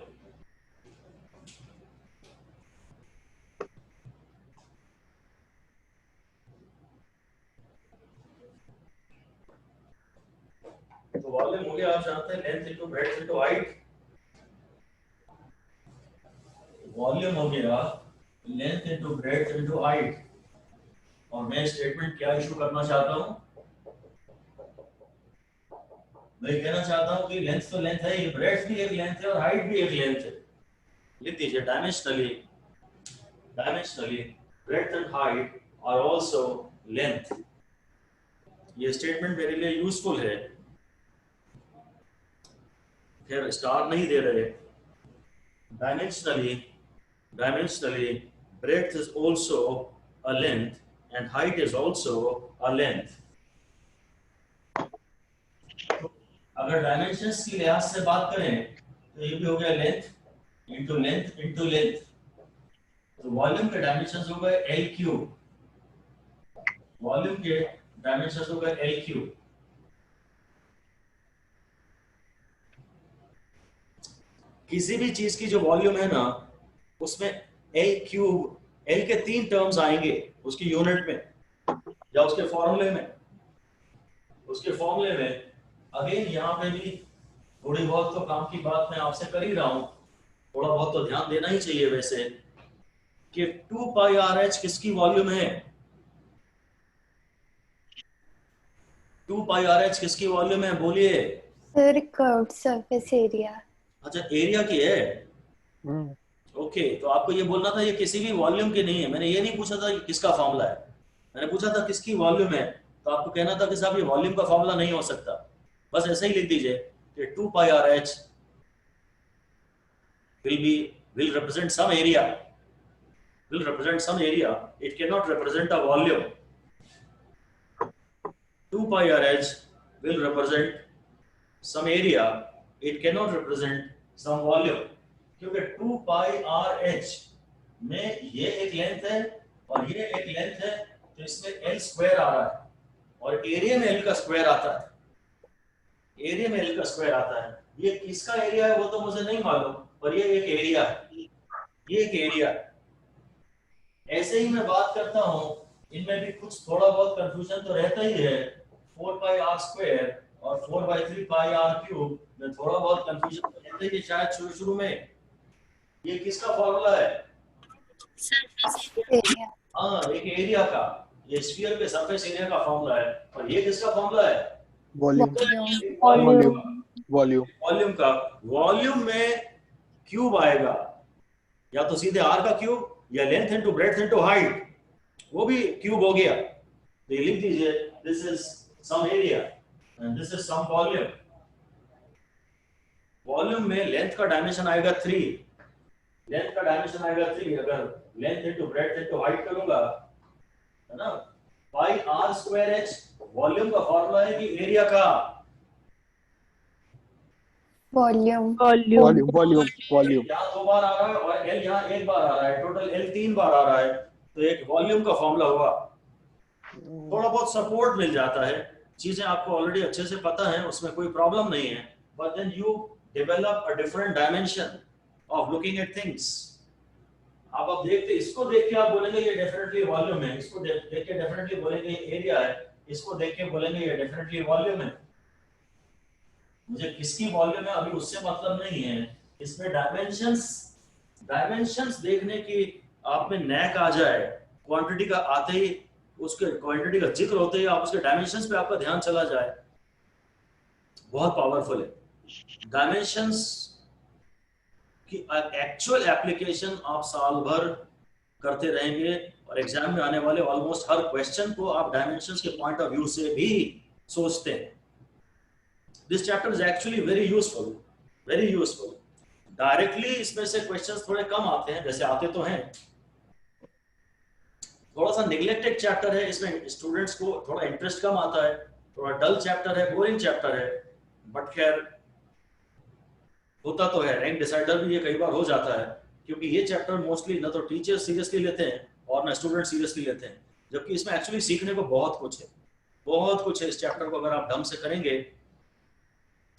तो वॉल्यूम हो गया, आप जानते हैं length into breadth into height. Volume हो गया length into breadth into height. और मैं स्टेटमेंट क्या इशू करना चाहता हूं, मैं कहना चाहता हूं कि लेंथ तो लेंथ है, ये ब्रेड्थ भी एक लेंथ है और हाइट भी एक लेंथ है। लिख दीजिए dimensionally breadth and height are also length. ये स्टेटमेंट मेरे लिए यूजफुल है। फिर स्टार नहीं दे रहे। Dimensionally breadth is also a length and height is also a length. अगर डायमेंशंस की लिहाज से बात करें तो ये भी हो गया length into length into length. तो वॉल्यूम के डायमेंशंस हो गए L क्यूब, वॉल्यूम के डायमेंशंस हो गए L क्यूब। किसी भी चीज की जो वॉल्यूम है ना, उसमें L क्यूब, L के 3 टर्म्स आएंगे उसकी यूनिट में या उसके फॉर्मूले में। अगेन यहाँ पे भी थोड़ी बहुत तो काम की बात मैं आपसे कर ही रहा हूँ, थोड़ा बहुत तो ध्यान देना ही चाहिए वैसे, कि 2 पाई आर एच किसकी वॉल्यूम है? 2 पाई आर एच किसकी वॉल्यूम है, बोलिए। Sir curved surface area. अच्छा, एरिया की है। ओके, तो आपको ये बोलना था ये किसी भी वॉल्यूम की नहीं है। मैंने ये नहीं पूछा था ये किसका फॉर्मूला है, मैंने पूछा था किसकी वॉल्यूम है। तो आपको कहना था कि साहब ये वॉल्यूम का फॉर्मूला नहीं हो सकता, बस ऐसे ही लिख दीजिए कि 2 pi r h will represent some area, it cannot represent a volume. 2 pi RH will represent some area, it cannot represent some volume. क्योंकि 2 pi RH में ये एक लेंथ है और ये एक लेंथ है, तो इसमें L स्क्वायर आ रहा है और एरिया में L का स्क्वायर आता है। ये किसका एरिया है वो तो मुझे नहीं मालूम, पर ये एक एरिया है। ऐसे ही मैं बात करता हूँ, इनमें भी कुछ थोड़ा बहुत कंफ्यूजन तो रहता ही है। 4 पाई आर स्क्वायर और 4/3 पाई आर क्यूब में थोड़ा बहुत कंफ्यूजन तो रहता ही है शायद शुरू में। ये किसका फॉर्मूला है? एरिया। हाँ, एक एरिया का, ये स्फीयर के सरफेस एरिया का फॉर्मूला है। और ये किसका फॉर्मूला है? वॉल्यूम का। वॉल्यूम में क्यूब आएगा, या तो सीधे आर का क्यूब या length into breadth into height, वो भी क्यूब हो गया। तो ये लिख दीजिए this is some area and this is some volume. Volume में लेंथ का डायमेंशन आएगा 3, अगर length into breadth into height करूंगा, है ना, pi r square h volume का फॉर्मूला है कि एरिया का? वॉल्यूम। यहाँ 2 बार आ रहा है और L यहाँ 1 बार आ रहा है, टोटल L 3 बार आ रहा है, तो एक वॉल्यूम का फॉर्मूला हुआ। थोड़ा बहुत सपोर्ट मिल जाता है, चीजें आपको ऑलरेडी अच्छे से पता है, उसमें कोई प्रॉब्लम नहीं है। but then you develop a different dimension of looking at things. आप अब देखते, इसको देख के आप बोलेंगे ये डेफिनेटली वॉल्यूम है, इसको देख के डेफिनेटली बोलेंगे ये एरिया है, इसको देख के बोलेंगे ये डेफिनेटली वॉल्यूम है। मुझे किसकी वॉल्यूम है अभी उससे मतलब नहीं है, इसमें डायमेंशंस देखने की आप में नैक आ जाए, क्वांटिटी का आते ही, उसके क्वांटिटी का जिक्र होते ही आप उसके डायमेंशंस पे आपका ध्यान चला जाए, बहुत पावरफुल है। डायमेंशंस की एक्चुअल एप्लीकेशन आप साल भर करते रहेंगे और एग्जाम में आने वाले ऑलमोस्ट हर क्वेश्चन को आप डायमेंशंस के पॉइंट ऑफ व्यू से भी सोचते हैं। This chapter is actually very useful, very useful. Directly इसमें से क्वेश्चंस थोड़े कम आते हैं, वैसे आते तो हैं, थोड़ा सा निग्लेक्टेड चैप्टर है, इसमें स्टूडेंट्स को थोड़ा इंटरेस्ट कम आता है, थोड़ा डल चैप्टर है, बोरिंग चैप्टर है, बट खैर होता तो है, रैंक डिसाइडर भी ये कई बार हो जाता है, क्योंकि ये चैप्टर मोस्टली ना तो टीचर सीरियसली लेते हैं और ना स्टूडेंट सीरियसली लेते हैं, जबकि इसमें एक्चुअली सीखने को बहुत कुछ है, बहुत कुछ है। इस चैप्टर को अगर आप ढंग से करेंगे,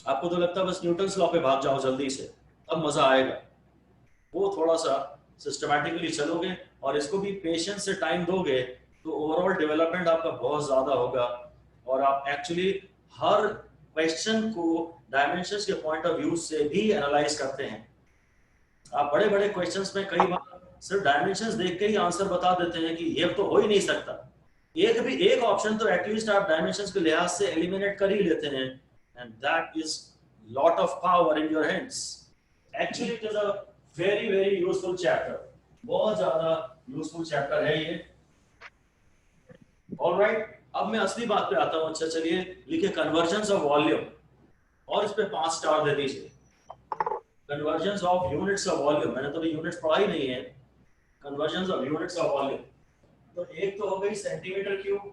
आपको तो लगता है बस न्यूटन्स लॉ पे भाग जाओ जल्दी से, अब मजा आएगा। वो थोड़ा सा सिस्टमैटिकली चलोगे और इसको भी पेशेंस से टाइम दोगे तो ओवरऑल डेवलपमेंट आपका बहुत ज्यादा होगा और आप एक्चुअली हर क्वेश्चन को डायमेंशंस के पॉइंट ऑफ व्यू से भी एनालाइज करते हैं। आप बड़े बड़े क्वेश्चंस में कई बार सिर्फ डायमेंशंस देख के ही आंसर बता देते हैं कि ये तो हो ही नहीं सकता, एक ऑप्शन तो एटलीस्ट आप डायमेंशंस के लिहाज से एलिमिनेट कर ही लेते हैं, and that is lot of power in your hands. Actually it is a very very useful chapter, बहुत ज्यादा यूजफुल चैप्टर है ये। ऑलराइट, अब मैं असली बात पे आता हूँ। अच्छा चलिए, लिखे कन्वर्जेंस ऑफ वॉल्यूम और इस पे 5 स्टार दे दीजिए। Convergence of units of volume, मैंने तो यूनिट्स पढ़ा ही नहीं है। Convergence of units of volume, तो एक तो हो गई सेंटीमीटर क्यूब,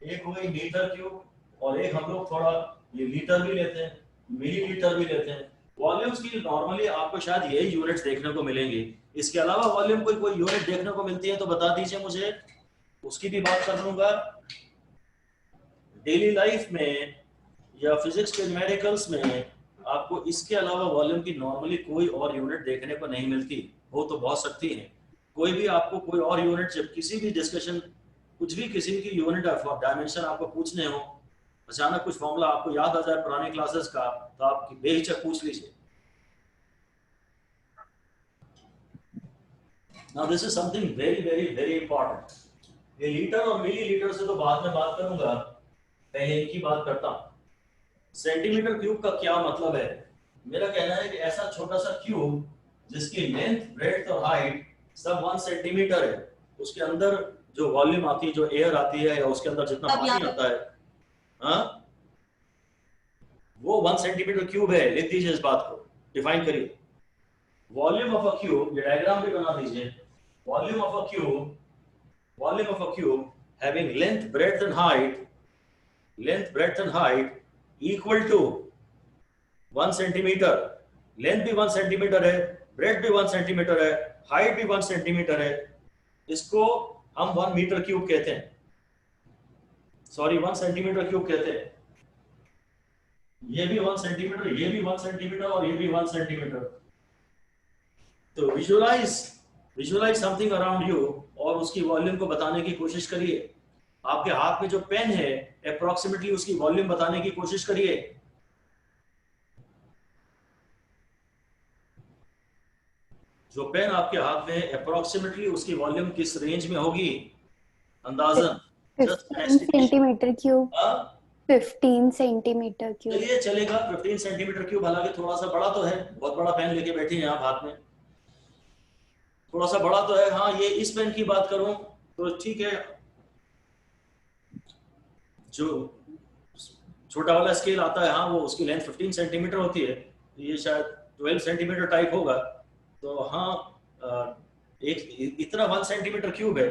एक हो गई मीटर क्यूब, और एक हम लोग थोड़ा ये लीटर भी लेते हैं, मिलीलीटर भी लेते हैं। वॉल्यूम्स की नॉर्मली आपको शायद यही यूनिट्स देखने को मिलेंगी, इसके अलावा वॉल्यूम कोई यूनिट देखने को मिलती है तो बता दीजिए मुझे, उसकी भी बात कर लूंगा। डेली लाइफ में या फिजिक्स के न्यूमेरिकल्स में आपको इसके अलावा वॉल्यूम की नॉर्मली कोई और यूनिट देखने को नहीं मिलती, हो तो बहुत सकती है। कोई भी आपको कोई और यूनिट, जब किसी भी डिस्कशन कुछ भी किसी की यूनिट ऑफ डायमेंशन आपको पूछने हो, अचानक कुछ फॉर्मूला आपको याद आ जाए पुराने क्लासेस का, तो आप बेहिचक पूछ लीजिए। Now this is something very very very important. ये लीटर और मिलीलीटर से तो बाद में बात करूंगा, पहले इनकी बात करता हूं। सेंटीमीटर क्यूब का क्या मतलब है? मेरा कहना है कि ऐसा छोटा सा क्यूब जिसकी लेंथ, ब्रेड्थ और हाइट सब 1 सेंटीमीटर है, उसके अंदर जो वॉल्यूम आती है, जो एयर आती है, या उसके अंदर जितना पानी आता है, हाँ, वो 1 सेंटीमीटर क्यूब है। लिख दीजिए इस बात को, डिफाइन करिए। वॉल्यूम ऑफ अ क्यूब, ये डायग्राम भी बना दीजिए। Volume of a cube having length, breadth and height equal to 1 centimetre. Length भी 1 सेंटीमीटर है, ब्रेड भी 1 सेंटीमीटर है, हाइट भी 1 सेंटीमीटर है। इसको हम 1 मीटर क्यूब कहते हैं, सॉरी 1 सेंटीमीटर क्यूब कहते हैं। ये भी 1 सेंटीमीटर, ये भी 1 सेंटीमीटर और ये भी 1 सेंटीमीटर। तो विजुअलाइज समथिंग अराउंड यू और उसकी वॉल्यूम को बताने की कोशिश करिए। आपके हाथ में जो पेन है, अप्रोक्सीमेटली उसकी वॉल्यूम बताने की कोशिश करिए। जो पेन आपके हाथ में, अप्रोक्सीमेटली उसकी वॉल्यूम किस रेंज में होगी, अंदाजन 15 सेंटीमीटर क्यूब। 15 सेंटीमीटर क्यूब, चलिए चलेगा। 15 सेंटीमीटर क्यूब, हालांकि थोड़ा सा बड़ा तो है, बहुत बड़ा पेन लेके बैठे हैं आप हाथ में, थोड़ा सा बड़ा तो है। हाँ, ये इस पेन की बात करूं तो ठीक है, जो छोटा वाला स्केल आता है, हाँ, वो उसकी लेंथ 15 सेंटीमीटर होती है, ये शायद 12 सेंटीमीटर टाइप होगा। तो हाँ, एक इतना 1 सेंटीमीटर क्यूब है,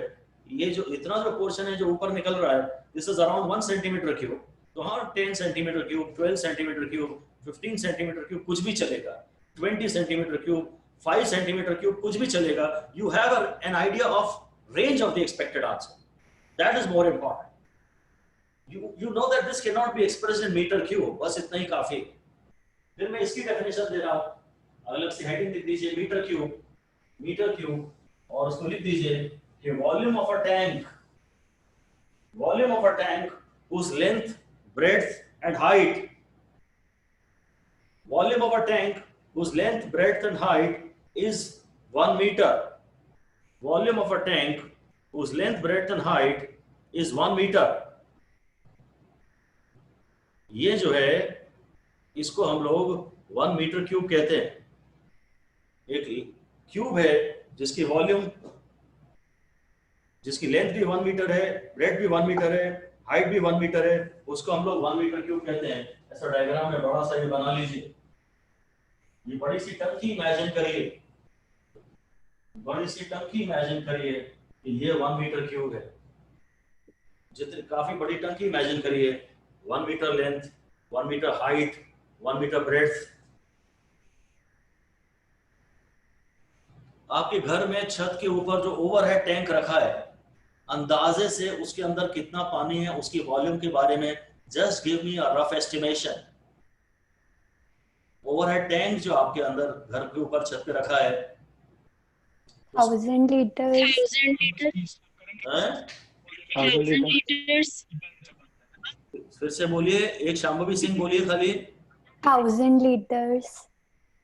ये जो इतना जो पोर्शन है जो ऊपर निकल रहा है, this is around 1 centimetre cube. तो हाँ, 10 centimetre cube, 12 centimetre cube, 15 centimetre cube, कुछ भी चलेगा। 20 सेंटीमीटर क्यूब, 5 सेंटीमीटर क्यूब, कुछ भी चलेगा। You have an idea of range of the expected answer, that is more important. You know that this cannot be expressed in meter cube, बस इतना ही काफी। फिर मैं इसकी डेफिनेशन दे रहा हूं, अलग से हेडिंग लिख दीजिए मीटर क्यूब, और उसको लिख दीजिए कि volume of a tank whose length, breadth and height, volume of a tank whose length, breadth and height is 1 meter. Volume of a tank whose length, breadth and height is 1 meter. ये जो है इसको हम लोग 1 metre cube कहते हैं। एक cube है जिसकी वॉल्यूम, जिसकी लेंथ भी 1 मीटर है, ब्रेड भी 1 मीटर है, हाइट भी 1 मीटर है, उसको हम लोग 1 मीटर क्यूब कहते हैं। ऐसा डायग्राम में बड़ा सा ये बना लीजिए। ये बड़ी सी टंकी इमेजिन करिए, कि ये 1 मीटर क्यूब है। जितनी काफी बड़ी टंकी इमेजिन करिए, 1 metre length, 1 metre height, 1 metre breadth. आपके घर में छत के ऊपर जो ओवरहेड टैंक रखा है, अंदाजे से उसके अंदर कितना पानी है, उसकी वॉल्यूम के बारे में just give me a rough estimation. Overhead tank जो आपके अंदर घर के ऊपर छत पे रखा है, 1000 liters. 1000 liters. फिर से बोलिए, एक शांभवी सिंह बोलिए खाली। 1000 liters.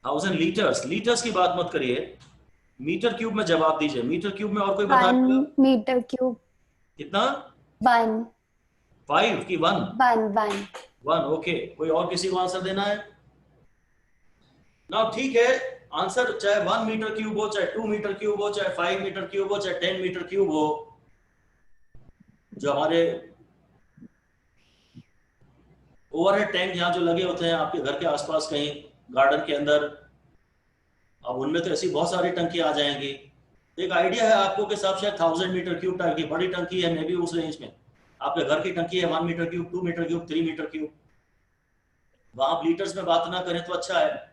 1000 लीटर्स। लीटर्स की बात मत करिए, मीटर क्यूब में जवाब दीजिए। मीटर क्यूब में और कोई बता 1 meter cube. कितना? 1. 5 की 1? 1. ओके, कोई और किसी को आंसर देना है ना? ठीक है, आंसर चाहे 1 मीटर क्यूब हो, चाहे 2 मीटर क्यूब हो, चाहे 5 मीटर क्यूब हो, चाहे 10 मीटर क्यूब हो, जो हमारे ओवरहेड टैंक यहाँ जो लगे होते हैं आपके घर के आसपास कहीं गार्डन के अंदर, अब उनमें तो ऐसी बहुत सारी टंकी आ जाएंगी। एक आइडिया है आपको कि साहब शायद 1000 मीटर क्यूब टाइप की बड़ी टंकी है, मे बी उस रेंज में आपके घर की टंकी है 1 metre cube, 2 metre cube, 3 metre cube. वहां आप लीटर्स में बात ना करें तो अच्छा है,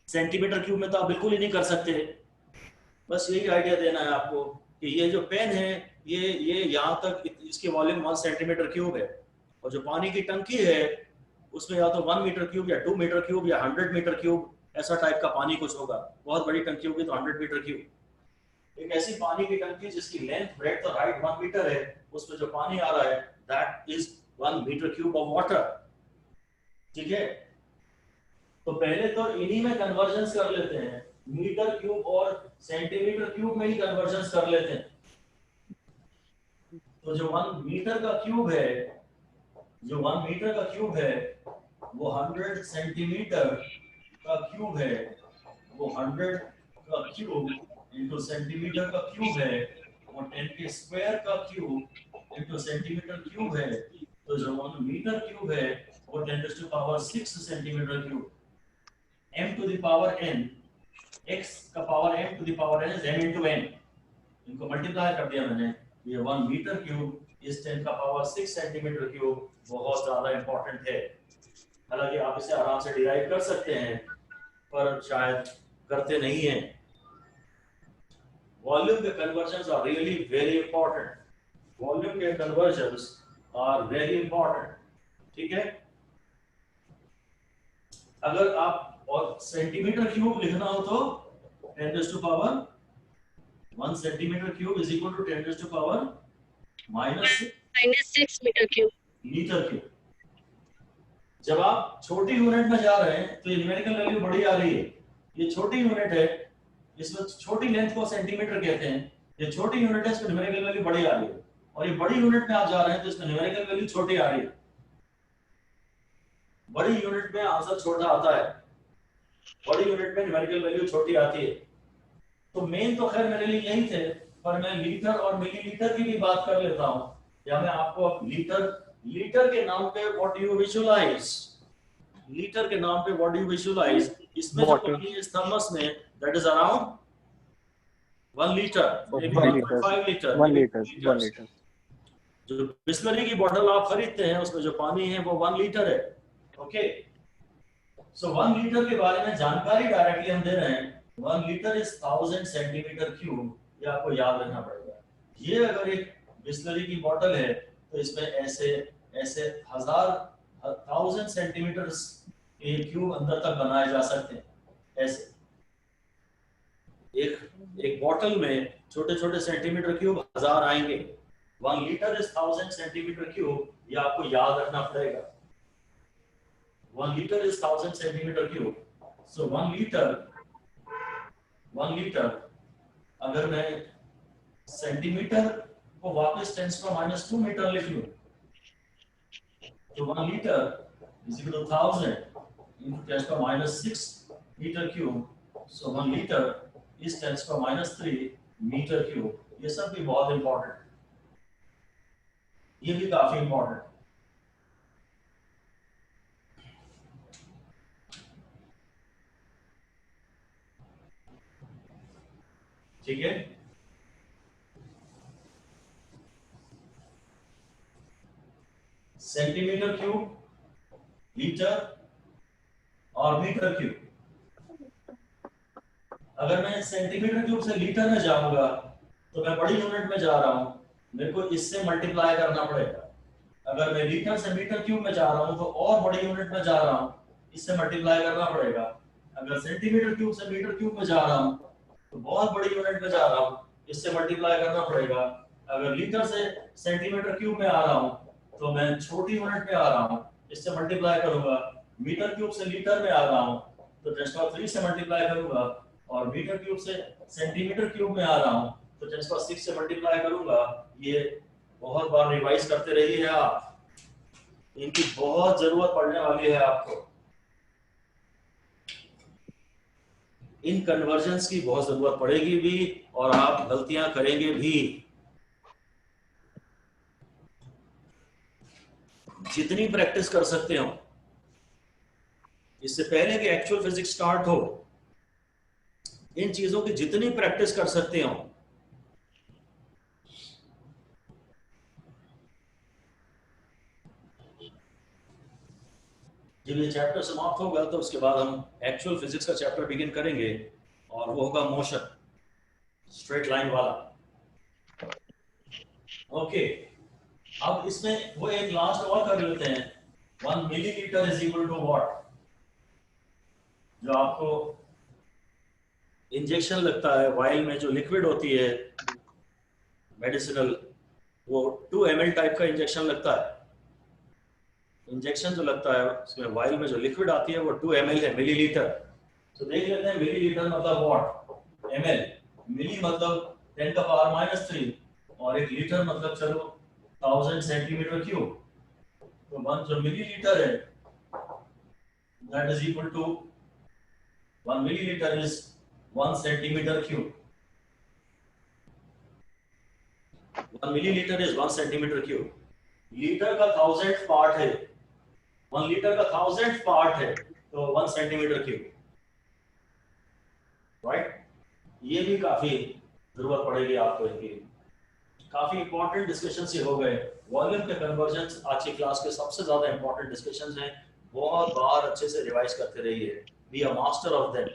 सेंटीमीटर क्यूब में तो आप बिल्कुल ही नहीं कर सकते। बस यही आइडिया देना है आपको कि ये जो पेन है, ये यहाँ तक इसकी वॉल्यूम 1 सेंटीमीटर क्यूब है, और जो पानी की टंकी है उसमें या तो 1 मीटर क्यूब या 2 मीटर क्यूब या 100 मीटर क्यूब ऐसा टाइप का पानी कुछ होगा। बहुत बड़ी टंकी होगी तो 100 मीटर क्यूब। एक ऐसी पानी की टंकी जिसकी लेंथ, ब्रेड्थ और हाइट 1 मीटर है, उसमें जो पानी आ रहा है that is 1 metre cube of water. ठीक है, तो पहले तो इन्हीं में कन्वर्जन्स कर लेते हैं, मीटर क्यूब और सेंटीमीटर क्यूब में ही कन्वर्जन्स कर लेते हैं। तो जो 1 मीटर का क्यूब है, वो 100 सेंटीमीटर का क्यूब है, वो 100 का क्यूब इंटू सेंटीमीटर का क्यूब है, और 10 के स्क्वायर का क्यूब इंटू सेंटीमीटर क्यूब है। तो जो 1 मीटर क्यूब है वो 10⁻⁶ centimetre cube. m to the power n, x का power m to the power n is m into n, इनको मल्टीप्लाई कर दिया मैंने। ये 1 मीटर क्यूब इस 10⁻⁶ सेंटीमीटर क्यूब बहुत ज्यादा इंपॉर्टेंट है। हालांकि आप इसे आराम से डिराइव कर सकते हैं, पर शायद करते नहीं हैं। वॉल्यूम के conversions are really very important. Volume के कन्वर्जन्स आर वेरी इंपॉर्टेंट। ठीक है, अगर आप और सेंटीमीटर क्यूब लिखना हो तो 10⁻1 centimetre cube is equal to 10⁻⁻⁻6 metre cube. Metre cube. जब आप छोटी यूनिट में जा रहे हैं तो ये न्यूमेरिकल वैल्यू बड़ी आ रही है। ये छोटी यूनिट है, इसमें छोटी लेंथ को सेंटीमीटर कहते हैं। ये छोटी यूनिट है, इसमें न्यूमेरिकल वैल्यू बड़ी आ रही है, और ये बड़ी यूनिट में आप जा रहे हैं तो इसमें न्यूमेरिकल वैल्यू छोटी आ रही है। बड़ी यूनिट में आंसर छोटा आता है, बड़ी यूनिट में न्यूमेरिकल वैल्यू छोटी आती है। तो मेन तो खैर मेरे लिए यही थे, पर मैं लीटर और मिलीलीटर की भी बात कर लेता हूँ। या मैं आपको लीटर के नाम पे what do you visualise, litre के नाम पे व्हाट डू यू विजुअलाइज, इसमें जो पानी है इस थर्मस में that is around 1 litre, 1 litre. जो बिस्लरी की बोतल आप खरीदते हैं उसमें जो पानी है वो 1 लीटर है। ओके, सो 1 लीटर के बारे में जानकारी डायरेक्टली हम दे रहे हैं। 1 लीटर इज 1000 सेंटीमीटर क्यूब, ये आपको याद रखना पड़ेगा। ये अगर एक बिस्लरी की बोतल है तो इसमें ऐसे 1000 सेंटीमीटर कि ये क्यूब अंदर तक बनाए जा सकते हैं। ऐसे एक बॉटल में छोटे छोटे सेंटीमीटर क्यूब 1000 आएंगे। 1 लीटर इज 1000 सेंटीमीटर क्यूब, ये आपको याद रखना पड़ेगा। 1 litre is 1000 centimetre cube. So 1 litre अगर मैं सेंटीमीटर को वापस 10⁻² मीटर लिख लूं तो 1 litre is equal to 1000 into 10⁻6 metre cube. So 1 litre is 10⁻³ metre cube. ये सब भी बहुत इंपॉर्टेंट, ये भी काफी इंपॉर्टेंट। ठीक है, सेंटीमीटर क्यूब, लीटर और मीटर क्यूब। अगर मैं सेंटीमीटर क्यूब से लीटर में जाऊंगा तो मैं बड़ी यूनिट में जा रहा हूं, मेरे को इससे मल्टीप्लाई करना पड़ेगा। अगर मैं लीटर से मीटर क्यूब में जा रहा हूं तो और बड़ी यूनिट में जा रहा हूं, इससे मल्टीप्लाई करना पड़ेगा। अगर सेंटीमीटर क्यूब से मीटर क्यूब में जा रहा हूं तो बहुत बड़ी यूनिट में जा रहा हूं, इससे मल्टीप्लाई करना पड़ेगा। अगर लीटर से सेंटीमीटर क्यूब में आ रहा हूं तो मैं छोटी यूनिट में आ रहा हूं, इससे मल्टीप्लाई करूंगा। मीटर क्यूब से लीटर में आ रहा हूं तो 10⁻³ से मल्टीप्लाई करूंगा, और मीटर क्यूब से सेंटीमीटर क्यूब में आ रहा हूं तो 10⁻6 से मल्टीप्लाई करूंगा। ये बहुत बार रिवाइज करते रहिए आप, इनकी बहुत जरूरत पड़ने वाली है आपको। इन कन्वर्जन्स की बहुत जरूरत पड़ेगी भी और आप गलतियां करेंगे भी। जितनी प्रैक्टिस कर सकते हो, इससे पहले कि एक्चुअल फिजिक्स स्टार्ट हो, इन चीजों की जितनी प्रैक्टिस कर सकते हो, जब ये चैप्टर समाप्त होगा तो उसके बाद हम एक्चुअल फिजिक्स का चैप्टर बिगिन करेंगे और वो होगा मोशन, स्ट्रेट लाइन वाला। ओके, अब इसमें वो एक लास्ट और कर लेते हैं। 1 millilitre is equal to what? जो आपको इंजेक्शन लगता है वाइल में, जो लिक्विड होती है मेडिसिनल, वो 2 ml टाइप का इंजेक्शन लगता है। इंजेक्शन जो लगता है उसमें वाइल में जो लिक्विड आती है वो 2 ml है, मिलीलीटर। तो देख लेते हैं मिलीलीटर मतलब व्हाट, ml। मिली मतलब 10⁻³ और एक लीटर मतलब चलो 1000 सेंटीमीटर क्यूब। तो 1 जो मिलीलीटर है that is equal to 1 milliliter is 1 centimeter cube. 1 milliliter is 1 centimeter cube. Litre का 1000th पार्ट है, 1 लीटर का 1000th पार्ट है, तो 1 सेंटीमीटर क्यूब, राइट। ये भी काफी जरूरत पड़ेगी आपको इनकी। काफी इंपॉर्टेंट डिस्कशंस ये हो गए। वॉल्यूम के कन्वर्जन्स आज की क्लास के सबसे ज्यादा इंपॉर्टेंट डिस्कशंस हैं। बहुत बार अच्छे से रिवाइज करते रहिए, be a master of them.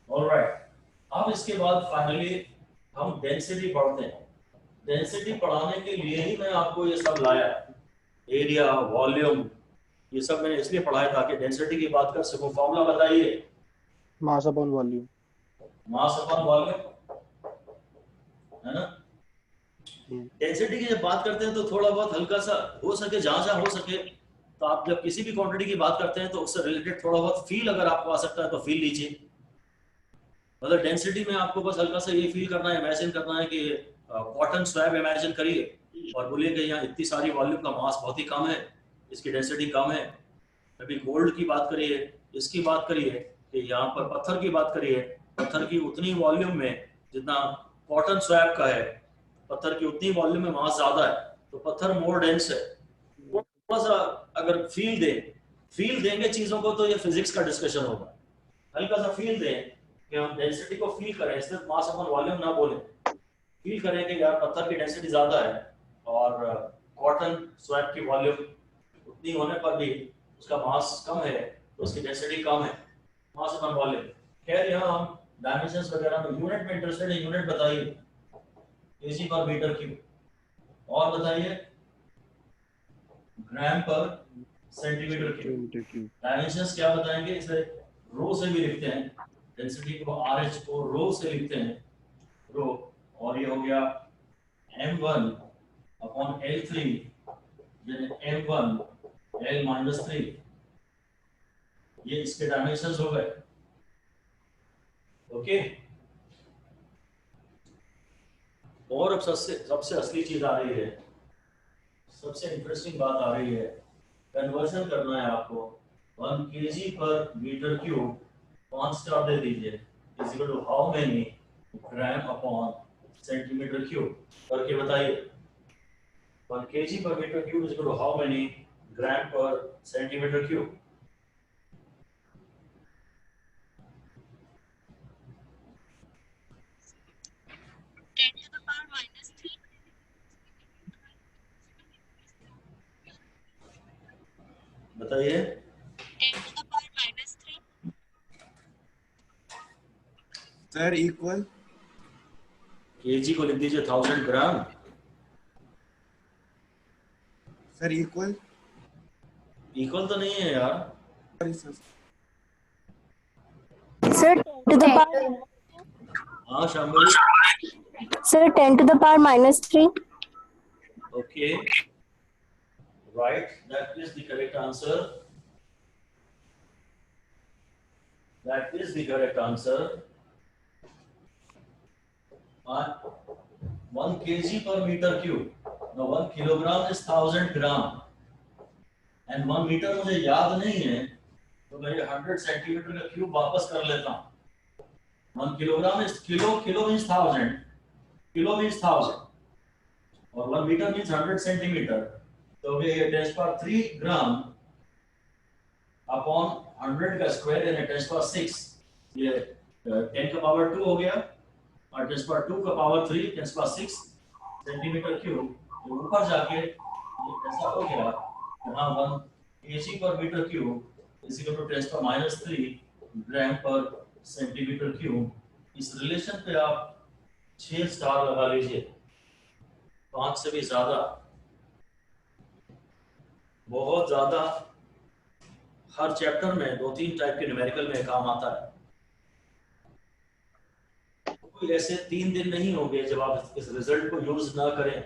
Alright, अब इसके बाद फाइनली हम डेंसिटी पढ़ते हैं। डेंसिटी पढ़ाने के लिए ही मैं आपको ये सब लाया, एरिया, वॉल्यूम, ये सब मैंने इसलिए पढ़ाया था कि डेंसिटी की बात कर सकूं। फॉर्मूला बताइए, mass upon volume. Mass upon volume, है ना। डेंसिटी की जब बात करते हैं तो थोड़ा बहुत हल्का सा हो सके, जहां जहां हो सके, तो आप जब किसी भी क्वांटिटी की बात करते हैं तो उससे रिलेटेड थोड़ा बहुत फील अगर आपको आ सकता है तो फील लीजिए। मतलब डेंसिटी में आपको बस हल्का सा ये फील करना है, इमेजिन करना है कि कॉटन स्वैब इमेजिन करिए और बोलिए कि यहाँ इतनी सारी वॉल्यूम का मास बहुत ही कम है, इसकी डेंसिटी कम है। अभी गोल्ड की बात करिए, इसकी बात करिए, कि यहाँ पर पत्थर की बात करिए, पत्थर की उतनी वॉल्यूम में जितना कॉटन स्वैब का है, पत्थर की उतनी वॉल्यूम में मास ज्यादा है, तो पत्थर मोर डेंस है। थोड़ा सा अगर फील देंगे चीजों को तो ये फिजिक्स का डिस्कशन होगा। हल्का सा फील दें कि हम डेंसिटी को फील करें, सिर्फ मास अपॉन वॉल्यूम ना बोलें, फील करें कि यार पत्थर की डेंसिटी ज्यादा है और कॉटन स्वैब की वॉल्यूम उतनी होने पर भी उसका मास कम है, तो उसकी डेंसिटी कम है, मास अपॉन वॉल्यूम। खैर यहाँ हम डायमेंशंस वगैरह में यूनिट में इंटरेस्टेड है। यूनिट बताइए, केजी पर मीटर क्यूब, और बताइए ग्राम पर centimetre cube. Centimetre cube. Dimensions क्या बताएंगे, इसे रो से भी लिखते हैं, डेंसिटी को RH को रो से लिखते हैं, रो, और ये हो गया m1 अपॉन L3 यानी m1 L-3, ये इसके डायमेंशंस हो गए। ओके, और अब सबसे असली चीज आ रही है, सबसे इंटरेस्टिंग बात आ रही है, कन्वर्जन करना है आपको। 1 kg पर मीटर क्यूब 5 स्टार दे दीजिए is equal to how many gram upon centimetre cube, करके बताइए। 1 kg पर metre cube is equal to how many gram पर सेंटीमीटर क्यूब। बताइए। 10⁻³ सर इक्वल केजी को लिख दीजिए 1000 ग्राम। सर इक्वल इक्वल तो नहीं है यार। Sorry sir. Sir, 10 to the power. हाँ Shambhavi, Sir, 10 to the power -3. okay, right, that is the correct answer. That is the correct answer. 1 kg per meter cube. Now 1 kilogram is 1000 gram. And 1 meter मुझे याद नहीं है, तो मैं 100 centimetre का cube वापस कर लेता हूँ। 1 kilogram is kilo, kilo means 1000, kilo means 1000, और 1 meter means 100 सेंटीमीटर। तो ये 10⁻³ ग्राम अपॉन 100 का स्क्वायर यानी 10⁻⁶, ये 10 का पावर 2 हो गया, और 10⁻² का पावर 3 10⁻⁶ सेंटीमीटर क्यूब। तो ऊपर जाके ये ऐसा हो गया, यहाँ 1 kg पर metre cube is equal to 10⁻³ gram पर सेंटीमीटर क्यूब। इस रिलेशन पे आप 6 स्टार लगा लीजिए, 5 से भी ज्यादा, बहुत ज्यादा। हर चैप्टर में 2-3 टाइप के न्यूमेरिकल में काम आता है। कोई ऐसे 3 दिन नहीं होंगे जब आप इस रिजल्ट को यूज ना करें।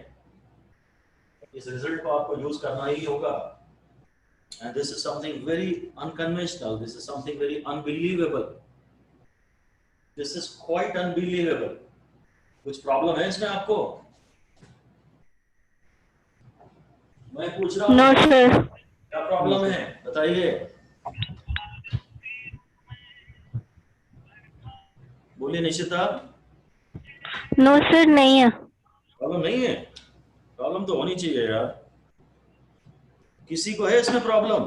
इस रिजल्ट को आपको यूज करना ही होगा। And this is something very unconventional. This is something very unbelievable. This is quite unbelievable. कुछ प्रॉब्लम है इसमें आपको? मैं पूछ रहा हूँ। No, sir. क्या प्रॉब्लम है बताइए। बोलिए निशिता। No, sir, नहीं है। प्रॉब्लम नहीं है? प्रॉब्लम तो होनी चाहिए यार। किसी को है इसमें प्रॉब्लम?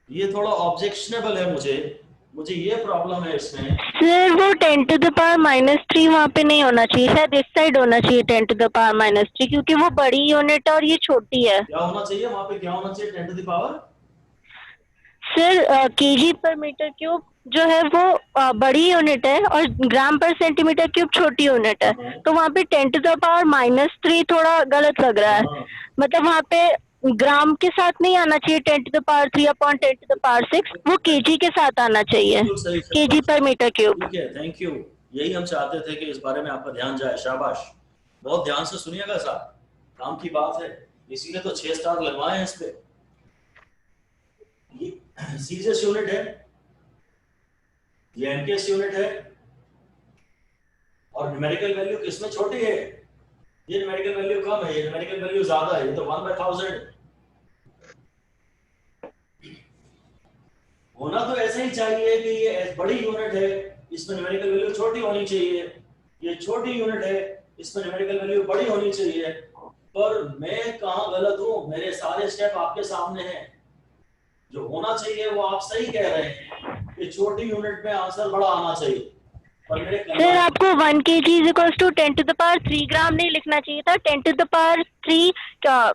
ये थोड़ा ऑब्जेक्शनेबल है मुझे ये प्रॉब्लम है इसमें। सर वो 10 to the power -3 वहाँ पे नहीं होना चाहिए, शायद इस साइड होना चाहिए 10 to the power -3, क्योंकि वो बड़ी यूनिट है और ये छोटी है। क्या होना चाहिए वहाँ पे, क्या होना चाहिए 10 to the power? Sir kg पर मीटर क्यूब जो है वो बड़ी यूनिट है और ग्राम पर सेंटीमीटर क्यूब छोटी यूनिट है, तो वहाँ पे 10 to the power -3 थोड़ा गलत लग रहा है। हाँ। मतलब वहाँ पे ग्राम के साथ नहीं आना चाहिए 10 to the power 3 upon 10 to the power 6, वो kg के साथ आना चाहिए, बिल्कुल सही, kg पर मीटर क्यूब। ठीक है, थैंक यू। यही हम चाहते थे कि इस बारे में आपका ध्यान जाए। शाबाश, बहुत ध्यान से सुनिएगा साहब, काम की बात है, इसीलिए तो 6 स्टार लगवाए हैं इस पे। ये सीजीएस यूनिट है, ये एमकेएस यूनिट है, और न्यूमेरिकल वैल्यू किसमें छोटी है? ये न्यूमेरिकल वैल्यू कम है, ये न्यूमेरिकल वैल्यू ज्यादा है, ये तो 1/1000। होना तो ऐसे ही चाहिए कि ये बड़ी यूनिट है, इसमें न्यूमेरिकल वैल्यू छोटी होनी चाहिए, ये छोटी यूनिट है, इसमें न्यूमेरिकल वैल्यू बड़ी होनी चाहिए। पर मैं कहाँ गलत हूँ? मेरे सारे स्टेप आपके सामने हैं। जो होना चाहिए वो आप सही कह रहे हैं कि छोटी यूनिट में आंसर बड़ा आना चाहिए। पर मेरे सर आपको 1 kg is equals to 10 to the power 3 ग्राम नहीं लिखना चाहिए था, 10 to the power 3 क्या?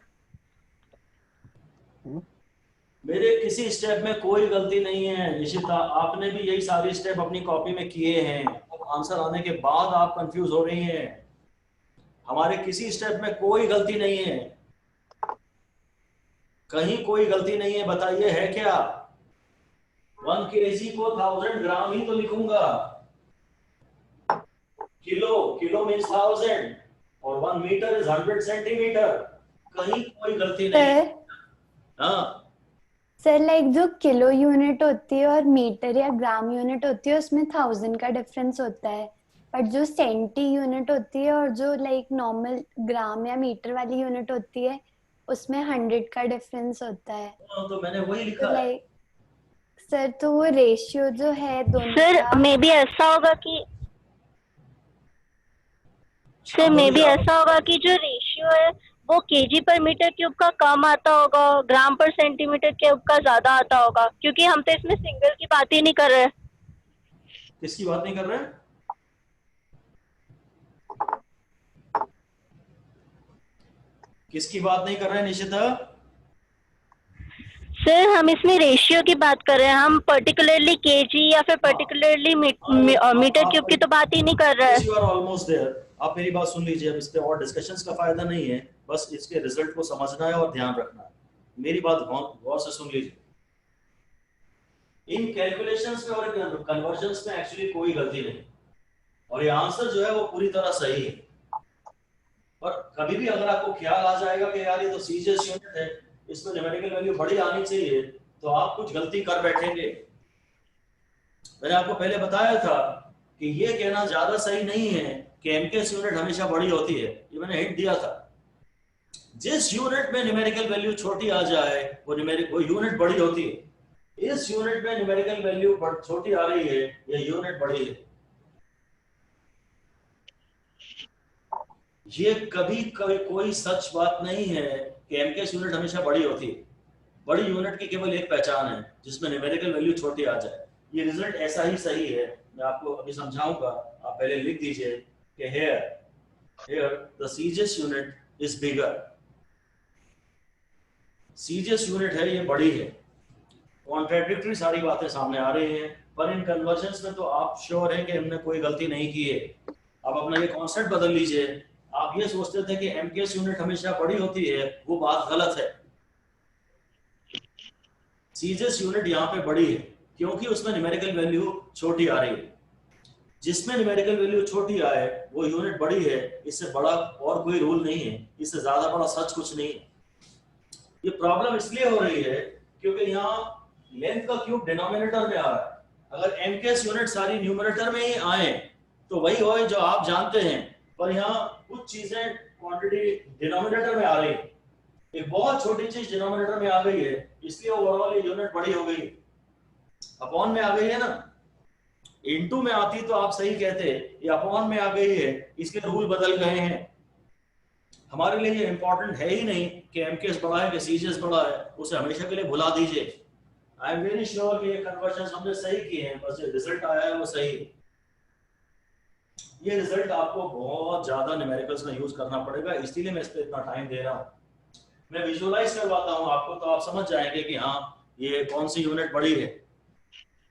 मेरे किसी स्टेप में कोई गलती नहीं है निशिता, आपने भी यही सारी स्टेप अपनी कॉपी में किए हैं। आंसर आने के बाद आप कंफ्यूज हो रही हैं। हमारे किसी स्टेप में कोई गलती नहीं है। कहीं कोई गलती नहीं है, बताइए है क्या? 1 kg को 1000 ग्राम ही तो लिखूंगा। किलो मीन्स 1000 और 1 मीटर इज 100 सेंटीमीटर। कहीं कोई गलती नहीं। सर हाँ, सर लाइक जो किलो यूनिट होती है और मीटर या ग्राम यूनिट होती है उसमें 1000 का डिफरेंस होता है, बट जो सेंटी यूनिट होती है और जो लाइक नॉर्मल ग्राम या मीटर वाली यूनिट होती है उसमें 100 का डिफरेंस होता है। तो मैंने वही लिखा तो है। लाइक सर तो वो रेशियो जो है दोनों सर का, मे बी ऐसा होगा कि हाँ, बोलिए आप। ऐसा होगा कि जो रेशियो है वो केजी पर मीटर क्यूब का कम आता होगा, ग्राम पर सेंटीमीटर क्यूब का ज्यादा आता होगा, क्योंकि हम तो इसमें सिंगल की बात ही नहीं कर रहे। किसकी बात नहीं कर रहे हैं? किसकी बात नहीं कर रहे हैं निशिता? सर हम इसमें रेशियो की बात कर रहे हैं, हम पर्टिकुलरली केजी या फिर पर्टिकुलरली मीटर क्यूब की तो बात ही नहीं कर रहे हैं। You are almost there. आप मेरी बात सुन लीजिए, अब इस पे और डिस्कशंस का फायदा नहीं है, बस इसके रिजल्ट को समझना है और ध्यान रखना है। मेरी बात गौर से सुन लीजिए। इन कैलकुलेशंस में और कन्वर्जन्स में एक्चुअली कोई गलती नहीं, और ये आंसर जो है वो पूरी तरह सही है। पर कभी भी अगर आपको ख्याल आ जाएगा कि यार ये तो सीजीएस यूनिट है, इसमें न्यूमेरिकल वैल्यू बड़ी आनी चाहिए, तो आप कुछ गलती कर बैठेंगे। मैंने आपको पहले बताया था कि ये कहना ज्यादा सही नहीं है कि एमकेएस यूनिट हमेशा बड़ी होती है, ये मैंने हिंट दिया था। जिस यूनिट में न्यूमेरिकल वैल्यू छोटी आ जाए वो यूनिट बड़ी होती है। इस यूनिट में न्यूमेरिकल वैल्यू छोटी आ रही है, ये यूनिट बड़ी है। ये कभी कोई सच बात नहीं है कि एमकेएस यूनिट हमेशा बड़ी होती है। बड़ी यूनिट की केवल एक पहचान है जिसमें न्यूमेरिकल वैल्यू छोटी आ जाए। ये रिजल्ट ऐसा ही सही है, मैं आपको अभी समझाऊंगा। आप पहले लिख दीजिए कि here the CGS unit is bigger। CGS unit है, ये बड़ी है। कॉन्ट्राडिक्टरी सारी बातें सामने आ रही हैं, पर इन कन्वर्जन्स में तो आप श्योर हैं कि हमने कोई गलती नहीं की है। आप अपना ये कॉन्सेप्ट बदल लीजिए। आप ये सोचते थे कि एमकेएस यूनिट हमेशा बड़ी होती है, वो बात गलत है। सीजीएस यूनिट यहाँ पे बड़ी है क्योंकि उसमें न्यूमेरिकल वैल्यू छोटी आ रही है। जिसमें न्यूमेरिकल वैल्यू छोटी आए वो यूनिट बड़ी है। इससे बड़ा और कोई रूल नहीं है, इससे ज्यादा बड़ा सच कुछ नहीं है। ये प्रॉब्लम इसलिए हो रही है क्योंकि यहाँ लेंथ का क्यूब डिनोमिनेटर में आ रहा है। अगर एमकेएस यूनिट सारी न्यूमरेटर में ही आए तो वही होए जो आप जानते हैं, पर यहाँ कुछ चीजें क्वांटिटी डिनोमिनेटर में आ रही है। एक बहुत छोटी चीज डिनोमिनेटर में आ गई है, इसलिए ओवरऑल ये यूनिट बड़ी हो गई। अपॉन में आ गई है ना, इनटू में आती तो आप सही कहते, ये अपॉन में आ गई है, इसके रूल बदल गए हैं। हमारे लिए ये इंपॉर्टेंट है ही नहीं कि एमकेएस बड़ा है कि सीजीएस बड़ा है, उसे हमेशा के लिए भुला दीजिए। आई एम वेरी श्योर कि ये कन्वर्जन हमने सही किए हैं, बस जो रिजल्ट आया है वो सही है। ये रिजल्ट आपको बहुत ज्यादा न्यूमेरिकल्स में यूज करना पड़ेगा, इसलिए मैं इस पर इतना टाइम दे रहा हूँ। मैं विजुअलाइज करवाता हूँ आपको, तो आप समझ जाएंगे कि हाँ ये कौन सी यूनिट बड़ी है,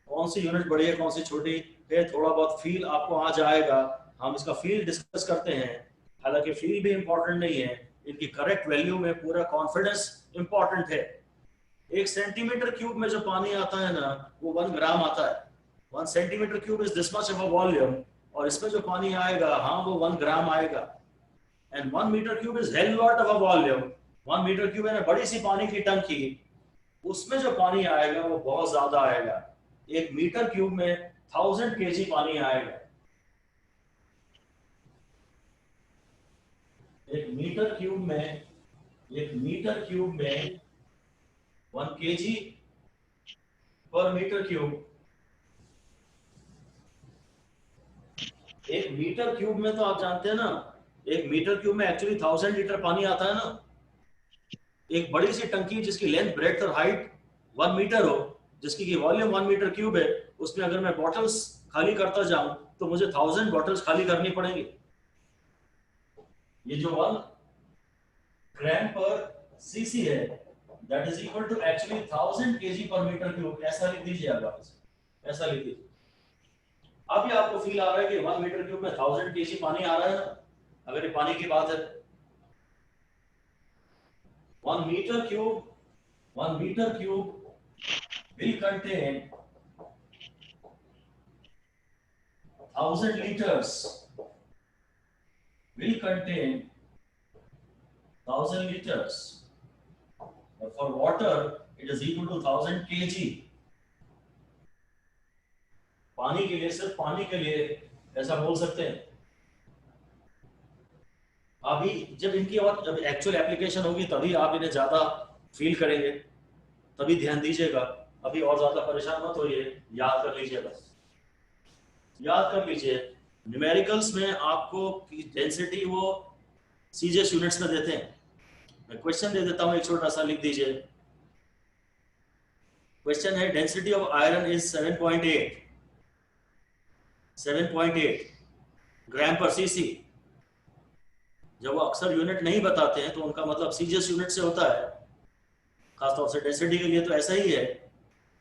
कौन सी यूनिट बड़ी है, कौन सी छोटी है। थोड़ा बहुत फील आपको आ जाएगा। हम इसका फील डिस्कस करते हैं, हालांकि फील भी इंपॉर्टेंट नहीं है, इनकी करेक्ट वैल्यू में पूरा कॉन्फिडेंस इंपॉर्टेंट है। 1 सेंटीमीटर क्यूब में जो पानी आता है ना वो 1 ग्राम आता है। 1 centimetre cube is this much of a volume, और इसमें जो पानी आएगा हाँ वो 1 ग्राम आएगा। And 1 metre cube is hell lot of a volume. 1 metre cube है ना बड़ी सी पानी की टंकी, उसमें जो पानी आएगा वो बहुत ज्यादा आएगा। 1 मीटर क्यूब में 1000 kg पानी आएगा। 1 मीटर क्यूब में 1 kg पर मीटर क्यूब। 1 मीटर क्यूब में तो आप जानते हैं ना, 1 मीटर क्यूब में एक्चुअली 1000 लीटर पानी आता है ना। एक बड़ी सी टंकी जिसकी लेंथ ब्रेड्थ और हाइट 1 मीटर हो, जिसकी की वॉल्यूम 1 मीटर क्यूब है, उसमें अगर मैं बॉटल्स खाली करता जाऊं तो मुझे 1000 बॉटल्स खाली करनी पड़ेंगी। ये जो 1 ग्राम पर सीसी है that is equal to actually 1000 kg पर मीटर क्यूब। ऐसा लिख दीजिए आप, ऐसा लिख दीजिए। अब ये आपको फील आ रहा है कि 1 मीटर क्यूब में 1000 kg पानी आ रहा है ना। अगर ये पानी की बात है, 1 metre cube 1 meter cube will contain 1000 liters. Will contain 1000 liters. But for water, it is equal to 1000 kg. पानी के लिए, सिर्फ पानी के लिए ऐसा बोल सकते हैं। अभी जब इनकी और जब एक्चुअल एप्लीकेशन होगी तभी आप इन्हें ज्यादा फील करेंगे, तभी ध्यान दीजिएगा। अभी और ज्यादा परेशान मत होइए, याद कर लीजिए बस, याद कर लीजिए। न्यूमेरिकल्स में आपको डेंसिटी वो सीजीएस यूनिट्स में देते हैं। मैं क्वेश्चन दे देता हूँ, एक छोटा सा लिख दीजिए। क्वेश्चन है डेंसिटी ऑफ आयरन इज 7.8 ग्राम पर सीसी। जब वो अक्सर यूनिट नहीं बताते हैं तो उनका मतलब सीजीएस यूनिट से होता है, खासतौर से डेंसिटी के लिए तो ऐसा ही है।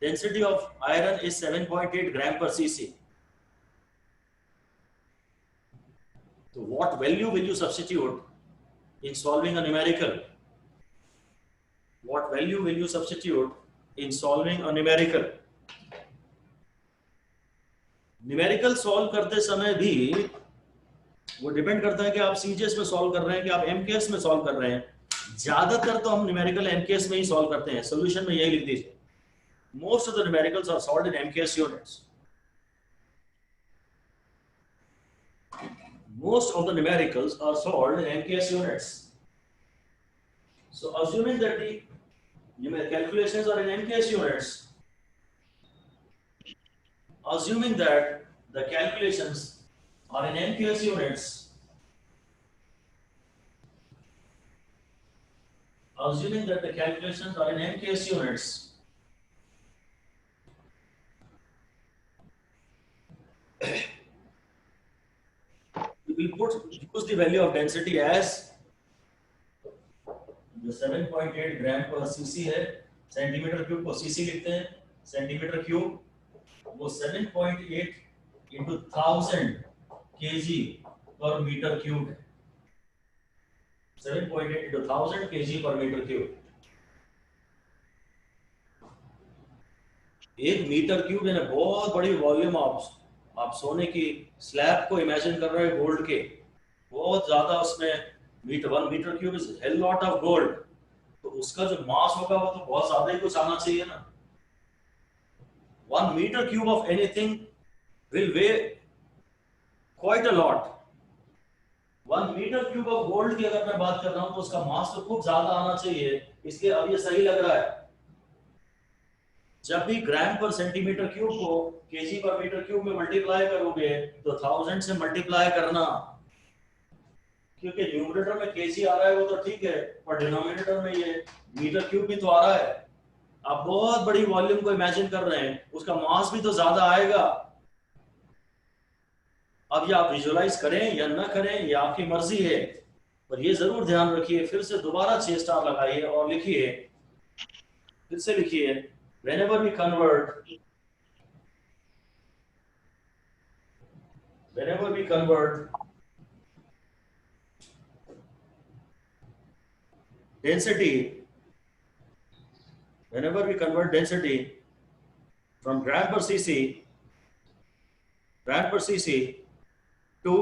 डेंसिटी ऑफ आयरन इज 7.8 ग्राम पर सीसी। तो what value will you substitute in solving a numerical? What value will you substitute in solving a numerical? Numerical solve करते समय भी वो डिपेंड करता है कि आप सीजीएस में सॉल्व कर रहे हैं कि आप एमकेएस में सॉल्व कर रहे हैं। ज्यादातर तो हम न्यूमेरिकल एमकेएस में ही सॉल्व करते हैं। सॉल्यूशन में यही लिख दीजिए, most of the numericals are solved in MKS units. Most of the numericals are solved in MKS units. So assuming that the calculations are in MKS units, assuming that the calculations are in MKS units, assuming that the calculations are in MKS units, we use the value of density as जो 7.8 ग्राम पर cc है, centimetre cube को CC लिखते हैं। Centimetre cube वो 7.8 into 1000 kg पर metre cube है। 7.8 into 1000 kg पर मीटर क्यूब। एक मीटर क्यूब यानी बहुत बड़ी वॉल्यूम। आप सोने की स्लैब को इमेजिन कर रहे हैं गोल्ड के, बहुत ज्यादा उसमें 1 metre cube is hell lot of gold. तो उसका जो मास होगा वो तो बहुत ज्यादा ही कुछ आना चाहिए ना। 1 metre cube of anything will weigh quite a lot. 1 metre cube of gold की अगर मैं बात कर रहा हूं तो उसका मास तो खूब ज्यादा आना चाहिए। इसलिए अब ये सही लग रहा है। जब भी ग्राम पर सेंटीमीटर क्यूब को केजी पर मीटर क्यूब में मल्टीप्लाई करोगे तो 1000 से मल्टीप्लाई करना, क्योंकि न्यूमरेटर में केजी आ रहा है वो तो ठीक है, पर डिनोमिनेटर में ये मीटर क्यूब भी तो आ रहा है। आप बहुत बड़ी वॉल्यूम को इमेजिन कर रहे हैं, उसका मास भी तो ज्यादा आएगा। अब ये आप विजुअलाइज करें या ना करें ये आपकी मर्जी है, पर ये जरूर ध्यान रखिए। फिर से दोबारा 6 स्टार लगाइए और लिखिए, फिर से लिखिए, whenever we convert density from gram per cc to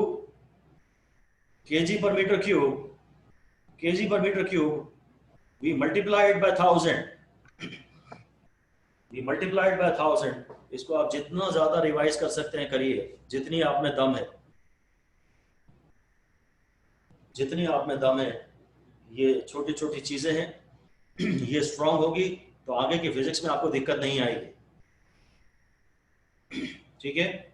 kg per meter cube, we multiply it by 1000. We multiplied by 1000. इसको आप जितना ज्यादा रिवाइज कर सकते हैं करिए, जितनी आप में दम है, जितनी आप में दम है। ये छोटी छोटी चीजें हैं, ये स्ट्रांग होगी तो आगे की फिजिक्स में आपको दिक्कत नहीं आएगी। ठीक है,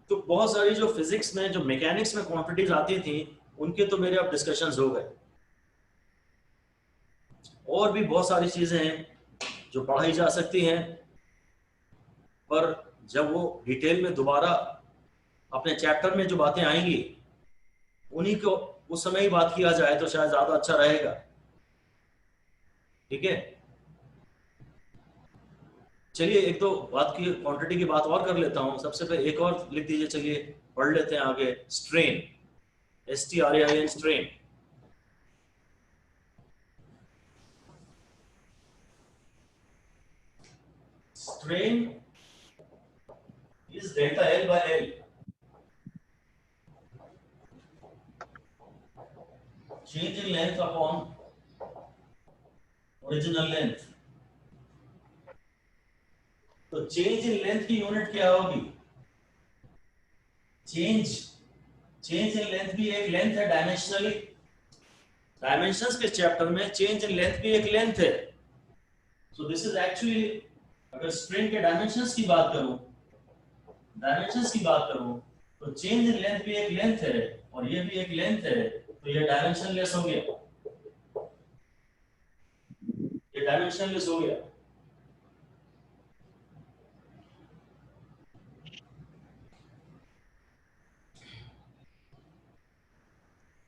तो बहुत सारी जो फिजिक्स में, जो मैकेनिक्स में क्वांटिटीज आती थी, उनके तो मेरे अब डिस्कशंस हो गए। और भी बहुत सारी चीजें हैं जो पढ़ाई जा सकती हैं, पर जब वो डिटेल में दोबारा अपने चैप्टर में जो बातें आएंगी उन्हीं को उस समय ही बात किया जाए तो शायद ज्यादा अच्छा रहेगा। ठीक है, चलिए एक तो बात की, क्वांटिटी की बात और कर लेता हूं। सबसे पहले एक और लिख दीजिए, चलिए पढ़ लेते हैं आगे। Strain, STRAIN, strain. strain is delta L by L. Change in length upon original length. तो चेंज इन लेंथ की यूनिट क्या होगी? चेंज इन लेंथ भी एक लेंथ है डायमेंशनली. डायमेंशंस के चैप्टर में चेंज इन लेंथ भी एक लेंथ है. सो दिस इज एक्चुअली, अगर स्ट्रिंग के डायमेंशंस की बात करूं तो चेंज इन लेंथ भी एक लेंथ है और ये भी एक लेंथ है. तो ये डायमेंशनलेस हो गया.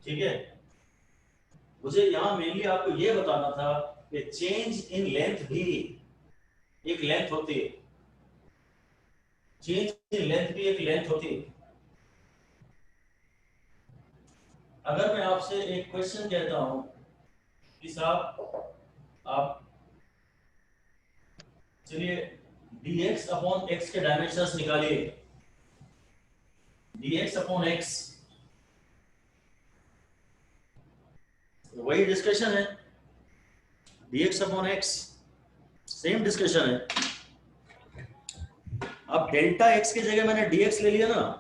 ठीक है. मुझे यहां मेनली आपको ये बताना था कि चेंज इन लेंथ भी एक लेंथ होती है. अगर मैं आपसे एक क्वेश्चन कहता हूं कि साहब आप चलिए dx अपॉन x के डायमेंशंस निकालिए. dx अपॉन x, वही डिस्कशन है. dx upon x same discussion है. अब डेल्टा x की जगह मैंने dx ले लिया ना.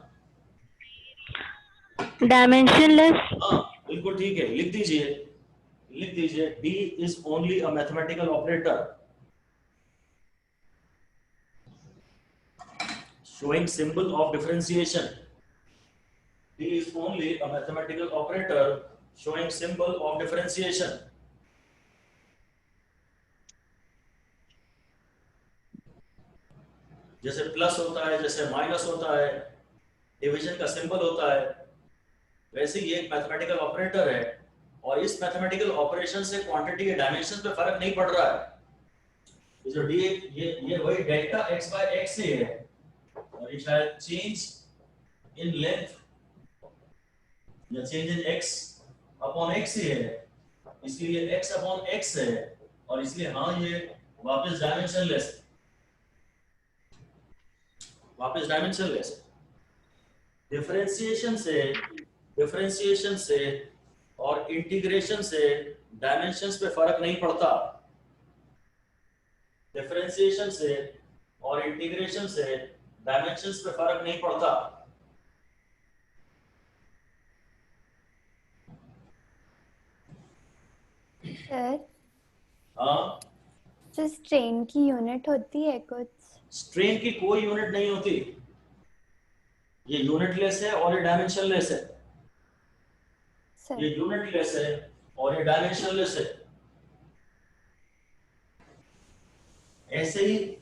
डायमेंशनलेस. हाँ बिल्कुल ठीक है. लिख दीजिए d is only a mathematical operator showing symbol of differentiation. D is only a mathematical operator showing symbol of differentiation. जैसे प्लस होता है, जैसे माइनस होता है, डिवीजन का सिंबल होता है, वैसे ही एक मैथमेटिकल ऑपरेटर है. और इस मैथमेटिकल ऑपरेशन से क्वांटिटी के डायमेंशन पे फर्क नहीं पड़ रहा है. ये जो d ये वही डेल्टा x बाय x ही है और ये शायद चेंज इन लेंथ या change in x upon x ही है, इसलिए x अपॉन x है और इसलिए हाँ ये वापस डायमेंशनलेस. डिफरेंशिएशन से और इंटीग्रेशन से डायमेंशंस पे फर्क नहीं पड़ता. डिफरेंशिएशन से और इंटीग्रेशन से डायमेंशंस पे फर्क नहीं पड़ता. सर हाँ, जो स्ट्रेन की यूनिट होती है कुछ? स्ट्रेन की कोई यूनिट नहीं होती. ये यूनिटलेस है और ये डायमेंशनलेस है. सर ये यूनिटलेस है और ये डायमेंशनलेस है. ऐसे ही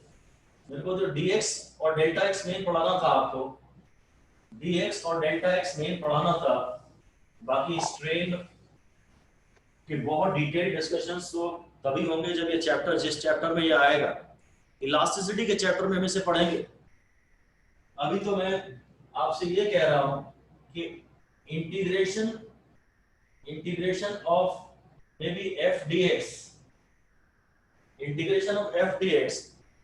मेरे को जो dx और डेल्टा x मेन पढ़ाना था आपको, dx और डेल्टा x मेन पढ़ाना था. बाकी स्ट्रेन के बहुत डिटेल डिस्कशंस तो तभी होंगे जब ये चैप्टर, जिस चैप्टर में ये आएगा, इलास्टिसिटी के चैप्टर में हम इसे पढ़ेंगे. अभी तो मैं आपसे ये कह रहा हूं कि integration of may be f dx,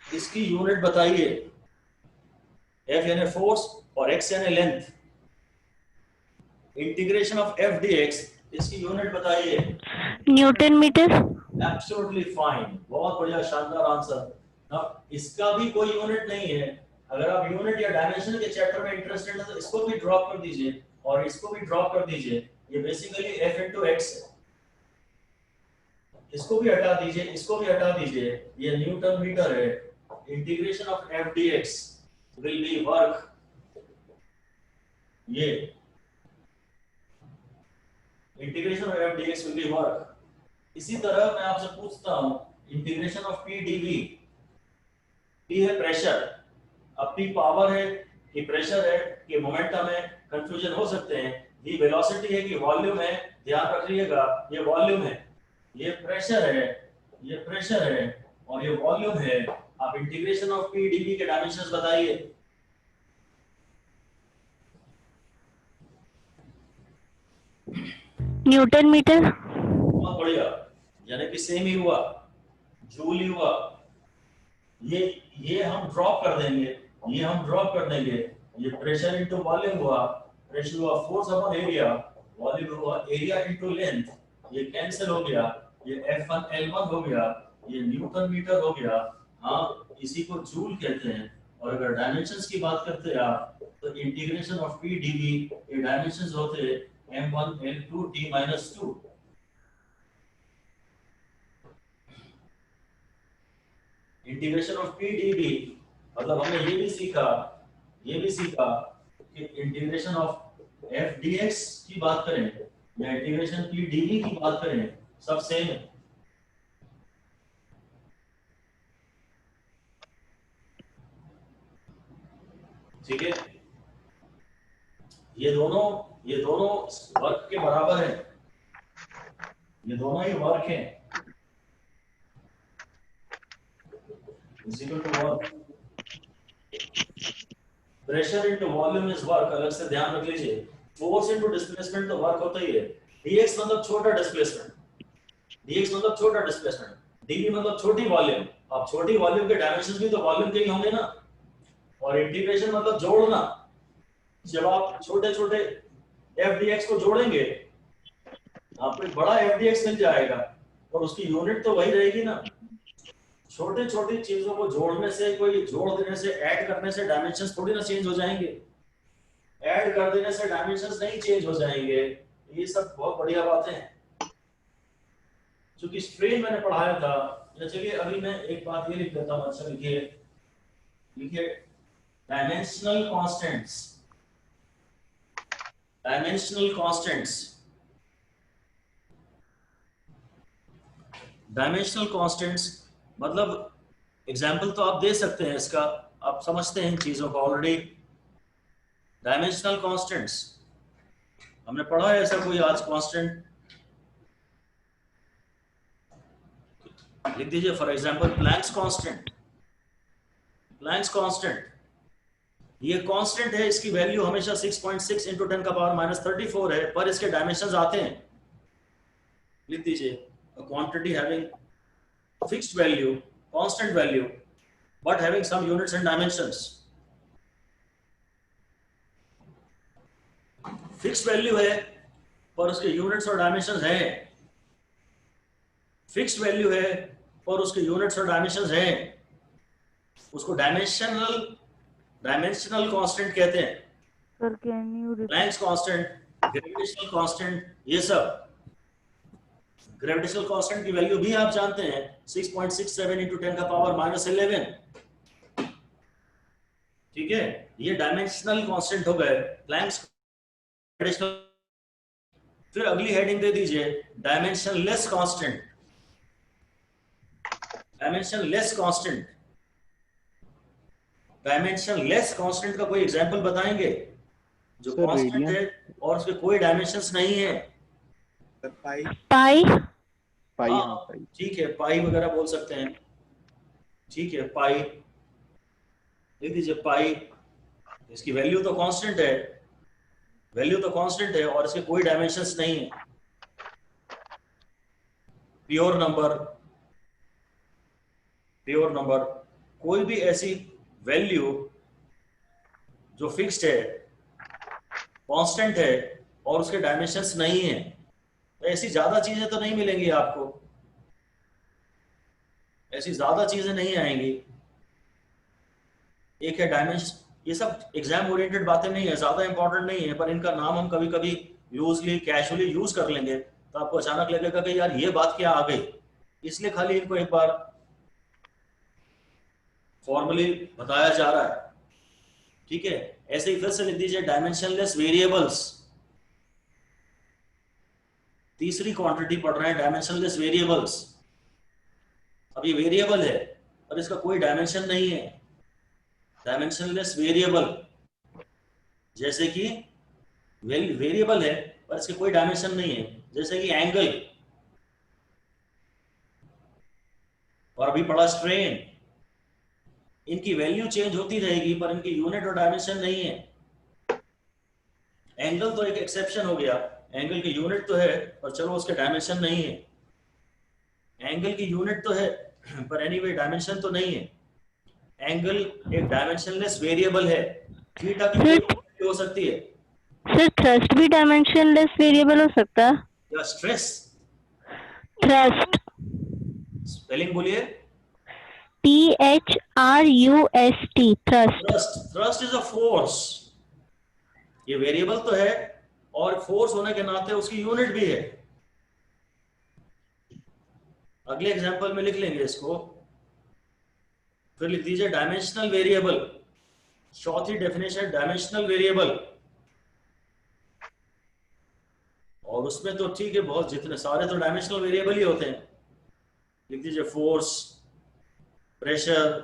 इसकी यूनिट बताइए. f यानी फोर्स और x यानी length. Integration of f dx, इसकी यूनिट बताइए. Newton metre. एब्सोल्युटली फाइन, बहुत बढ़िया, शानदार आंसर. अब इसका भी कोई यूनिट नहीं है. अगर आप यूनिट या डायमेंशन के चैप्टर में इंटरेस्टेड हैं तो इसको भी ड्रॉप कर दीजिए और इसको भी ड्रॉप कर दीजिए. ये बेसिकली f into x है. इसको भी हटा दीजिए, इसको भी हटा दीजिए. ये न्यूटन मीटर है. Integration of f dx will be work. ये integration of f dx will be work. इसी तरह मैं आपसे पूछता हूं integration of p dv. p है प्रेशर. अब p पावर है कि प्रेशर है कि मोमेंटम है, कंफ्यूजन हो सकते हैं. v वेलोसिटी है कि वॉल्यूम है, ध्यान रखिएगा ये वॉल्यूम है. ये प्रेशर है और ये वॉल्यूम है. आप इंटीग्रेशन ऑफ p dv के डायमेंशंस बताइए. Newton metre. बहुत बढ़िया, यानी कि सेम ही हुआ, जूल ही हुआ. ये हम ड्रॉप कर देंगे, ये हम ड्रॉप कर देंगे। ये प्रेशर इनटू वॉल्यूम हुआ, प्रेशर हुआ फोर्स अपॉन एरिया, वॉल्यूम हुआ एरिया इनटू लेंथ, ये कैंसिल हो गया, ये F1 L1 हो गया, ये न्यूटन मीटर हो गया। हाँ, इसी को जूल कहते हैं। और अगर डायमेंशंस की बात करते हैं आप, तो इंटीग्रेशन ऑफ P dV ये डायमेंशंस होते हैं M1 L2 T-2। Integration of P dV मतलब हमने ये भी सीखा कि इंटीग्रेशन ऑफ F dx की बात करें या इंटीग्रेशन P dV की बात करें, सब सेम है। ठीक है, ये दोनों वर्क के बराबर है, ये दोनों ही वर्क हैं। Pressure into volume is work, अलग से ध्यान रख लीजिए। फोर्स इनटू डिस्प्लेसमेंट तो वर्क होता ही है। dx मतलब छोटा डिस्प्लेसमेंट, dv मतलब छोटी वॉल्यूम। अब छोटी वॉल्यूम के डायमेंशंस भी तो वॉल्यूम के ही होंगे ना। और इंटीग्रेशन मतलब जोड़ना। जब आप छोटे-छोटे f dx को जोड़ेंगे, आपको एक बड़ा f dx मिल जाएगा और उसकी यूनिट तो वही रहेगी ना। छोटी-छोटी चीजों को जोड़ने से, कोई जोड़ देने से, ऐड करने से डायमेंशंस थोड़ी ना चेंज हो जाएंगे। ऐड कर देने से डायमेंशंस नहीं चेंज हो जाएंगे। ये सब बहुत बढ़िया बातें हैं। क्योंकि स्ट्रेन मैंने पढ़ाया था। चलिए अभी मैं एक बात ये लिख देता हूँ। अच्छा लिखिए डायमेंशनल कांस्टेंट्स मतलब एग्जाम्पल तो आप दे सकते हैं इसका, आप समझते हैं इन चीजों को ऑलरेडी। डायमेंशनल कांस्टेंट्स हमने पढ़ा है ऐसा कोई आज कांस्टेंट? लिख दीजिए फॉर एग्जाम्पल प्लैंक्स कांस्टेंट। ये कांस्टेंट है, इसकी वैल्यू हमेशा 6.6 × 10⁻34 है, पर इसके डायमेंशंस आते हैं। लिख दीजिए quantity having fixed value, constant value, but having some units and dimensions. Fixed value है पर उसके यूनिट्स और डायमेंशंस हैं। फिक्स्ड वैल्यू है और उसके यूनिट्स और डायमेंशंस हैं। उसको डायमेंशनल कांस्टेंट कहते हैं। Sir can you Planck's constant, gravitational constant, ये सब। ग्रेविटेशनल कांस्टेंट की वैल्यू भी आप जानते हैं 6.67 × 10⁻11। ठीक है, ये डायमेंशनल कांस्टेंट हो गए प्लैंक्स ग्रेविटेशनल। फिर अगली हेडिंग दे दीजिए डायमेंशनलेस कांस्टेंट। डायमेंशनलेस कांस्टेंट का कोई एग्जांपल बताएंगे जो कांस्टेंट है और उसके कोई डायमेंशंस नहीं है? पाई। हाँ, ठीक है, पाई वगैरह बोल सकते हैं। ठीक है, पाई लिख दीजिए। पाई, इसकी वैल्यू तो कांस्टेंट है और इसके कोई डायमेंशंस नहीं है। प्योर नंबर, कोई भी ऐसी वैल्यू जो फिक्स्ड है, कांस्टेंट है और उसके डायमेंशंस नहीं है। तो ऐसी ज्यादा चीजें तो नहीं मिलेंगी आपको, ऐसी ज्यादा चीजें नहीं आएंगी। एक है डायमेंशन, ये सब एग्जाम ओरिएंटेड बातें नहीं है, ज्यादा इंपॉर्टेंट नहीं है, पर इनका नाम हम कभी कभी लूजली कैजुअली यूज कर लेंगे तो आपको अचानक लगेगा कि यार ये बात क्या आ गई। इसलिए खाली इनको एक बार फॉर्मली बताया जा रहा है। ठीक है, ऐसे ही फिर से लिख दीजिए डायमेंशनलेस वेरिएबल्स। तीसरी क्वांटिटी पढ़ रहे हैं, डायमेंशनलेस वेरिएबल्स। अब ये वेरिएबल है और इसका कोई डायमेंशन नहीं है। डायमेंशनलेस वेरिएबल जैसे कि वेरिएबल है पर इसके कोई डायमेंशन नहीं है, जैसे कि एंगल, और अभी पढ़ा स्ट्रेन। इनकी वैल्यू चेंज होती रहेगी पर इनकी यूनिट और डायमेंशन नहीं है। एंगल तो एक एक्सेप्शन हो गया, एंगल की यूनिट तो है पर चलो उसके डायमेंशन नहीं है। एंगल की यूनिट तो है पर एनीवे डायमेंशन तो नहीं है। एंगल एक डायमेंशनलेस वेरिएबल है, थीटा की कोई वैल्यू हो सकती है, सर थ्रस्ट भी डायमेंशनलेस वेरिएबल हो सकता है? या स्ट्रेस, थ्रस्ट, स्पेलिंग बोलिए। THRUST, thrust. Thrust is a force, ये वेरिएबल तो है और फोर्स होने के नाते उसकी यूनिट भी है। अगले एग्जांपल में लिख लेंगे इसको, फिर लिख दीजिए डायमेंशनल वेरिएबल। चौथी डेफिनेशन डायमेंशनल वेरिएबल, और उसमें तो ठीक है बहुत, जितने सारे तो डायमेंशनल वेरिएबल ही होते हैं। लिख दीजिए फोर्स, प्रेशर,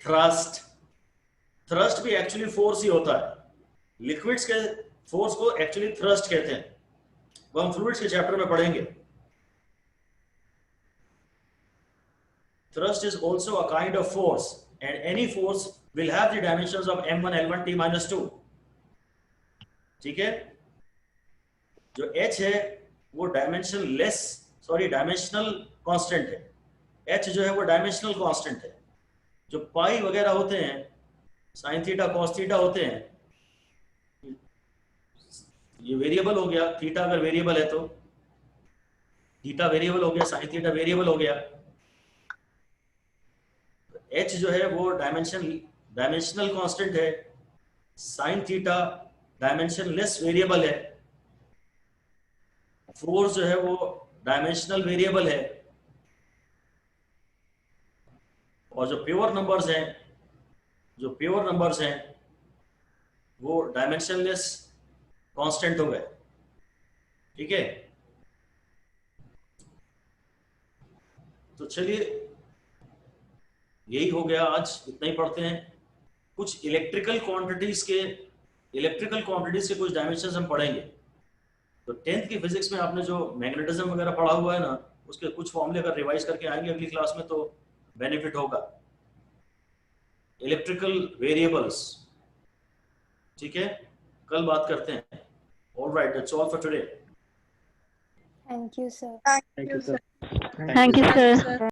थ्रस्ट। थ्रस्ट भी एक्चुअली फोर्स ही होता है, लिक्विड्स के फोर्स को एक्चुअली थ्रस्ट कहते हैं, वो हम फ्लूइड्स के चैप्टर में पढ़ेंगे। Thrust is also a kind of force, and any force will have the dimensions of m1 l1 t minus 2. ठीक है, जो h है वो डायमेंशनल कांस्टेंट है। h जो है वो डायमेंशनल कांस्टेंट है। जो पाई वगैरह होते हैं, साइन थीटा कॉस थीटा होते हैं, ये वेरिएबल हो गया। थीटा अगर वेरिएबल है तो थीटा वेरिएबल हो गया, साइन थीटा वेरिएबल हो गया। h जो है वो डायमेंशनल कांस्टेंट है, साइन थीटा डायमेंशनलेस वेरिएबल है, फोर्स जो है वो डायमेंशनल वेरिएबल है, और जो प्योर नंबर्स हैं वो डायमेंशनलेस कांस्टेंट हो गए। ठीक है, तो चलिए यही हो गया, आज इतना ही पढ़ते हैं। कुछ इलेक्ट्रिकल क्वांटिटीज के कुछ डायमेंशंस हम पढ़ेंगे। तो 10th की फिजिक्स में आपने जो मैग्नेटिज्म वगैरह पढ़ा हुआ है ना, उसके कुछ फॉर्मूले अगर रिवाइज करके आएंगे अगली क्लास में तो बेनिफिट होगा। इलेक्ट्रिकल वेरिएबल्स, ठीक है, कल बात करते हैं। Alright, that's all for today. Thank you sir. Thank you, sir. Thank you sir.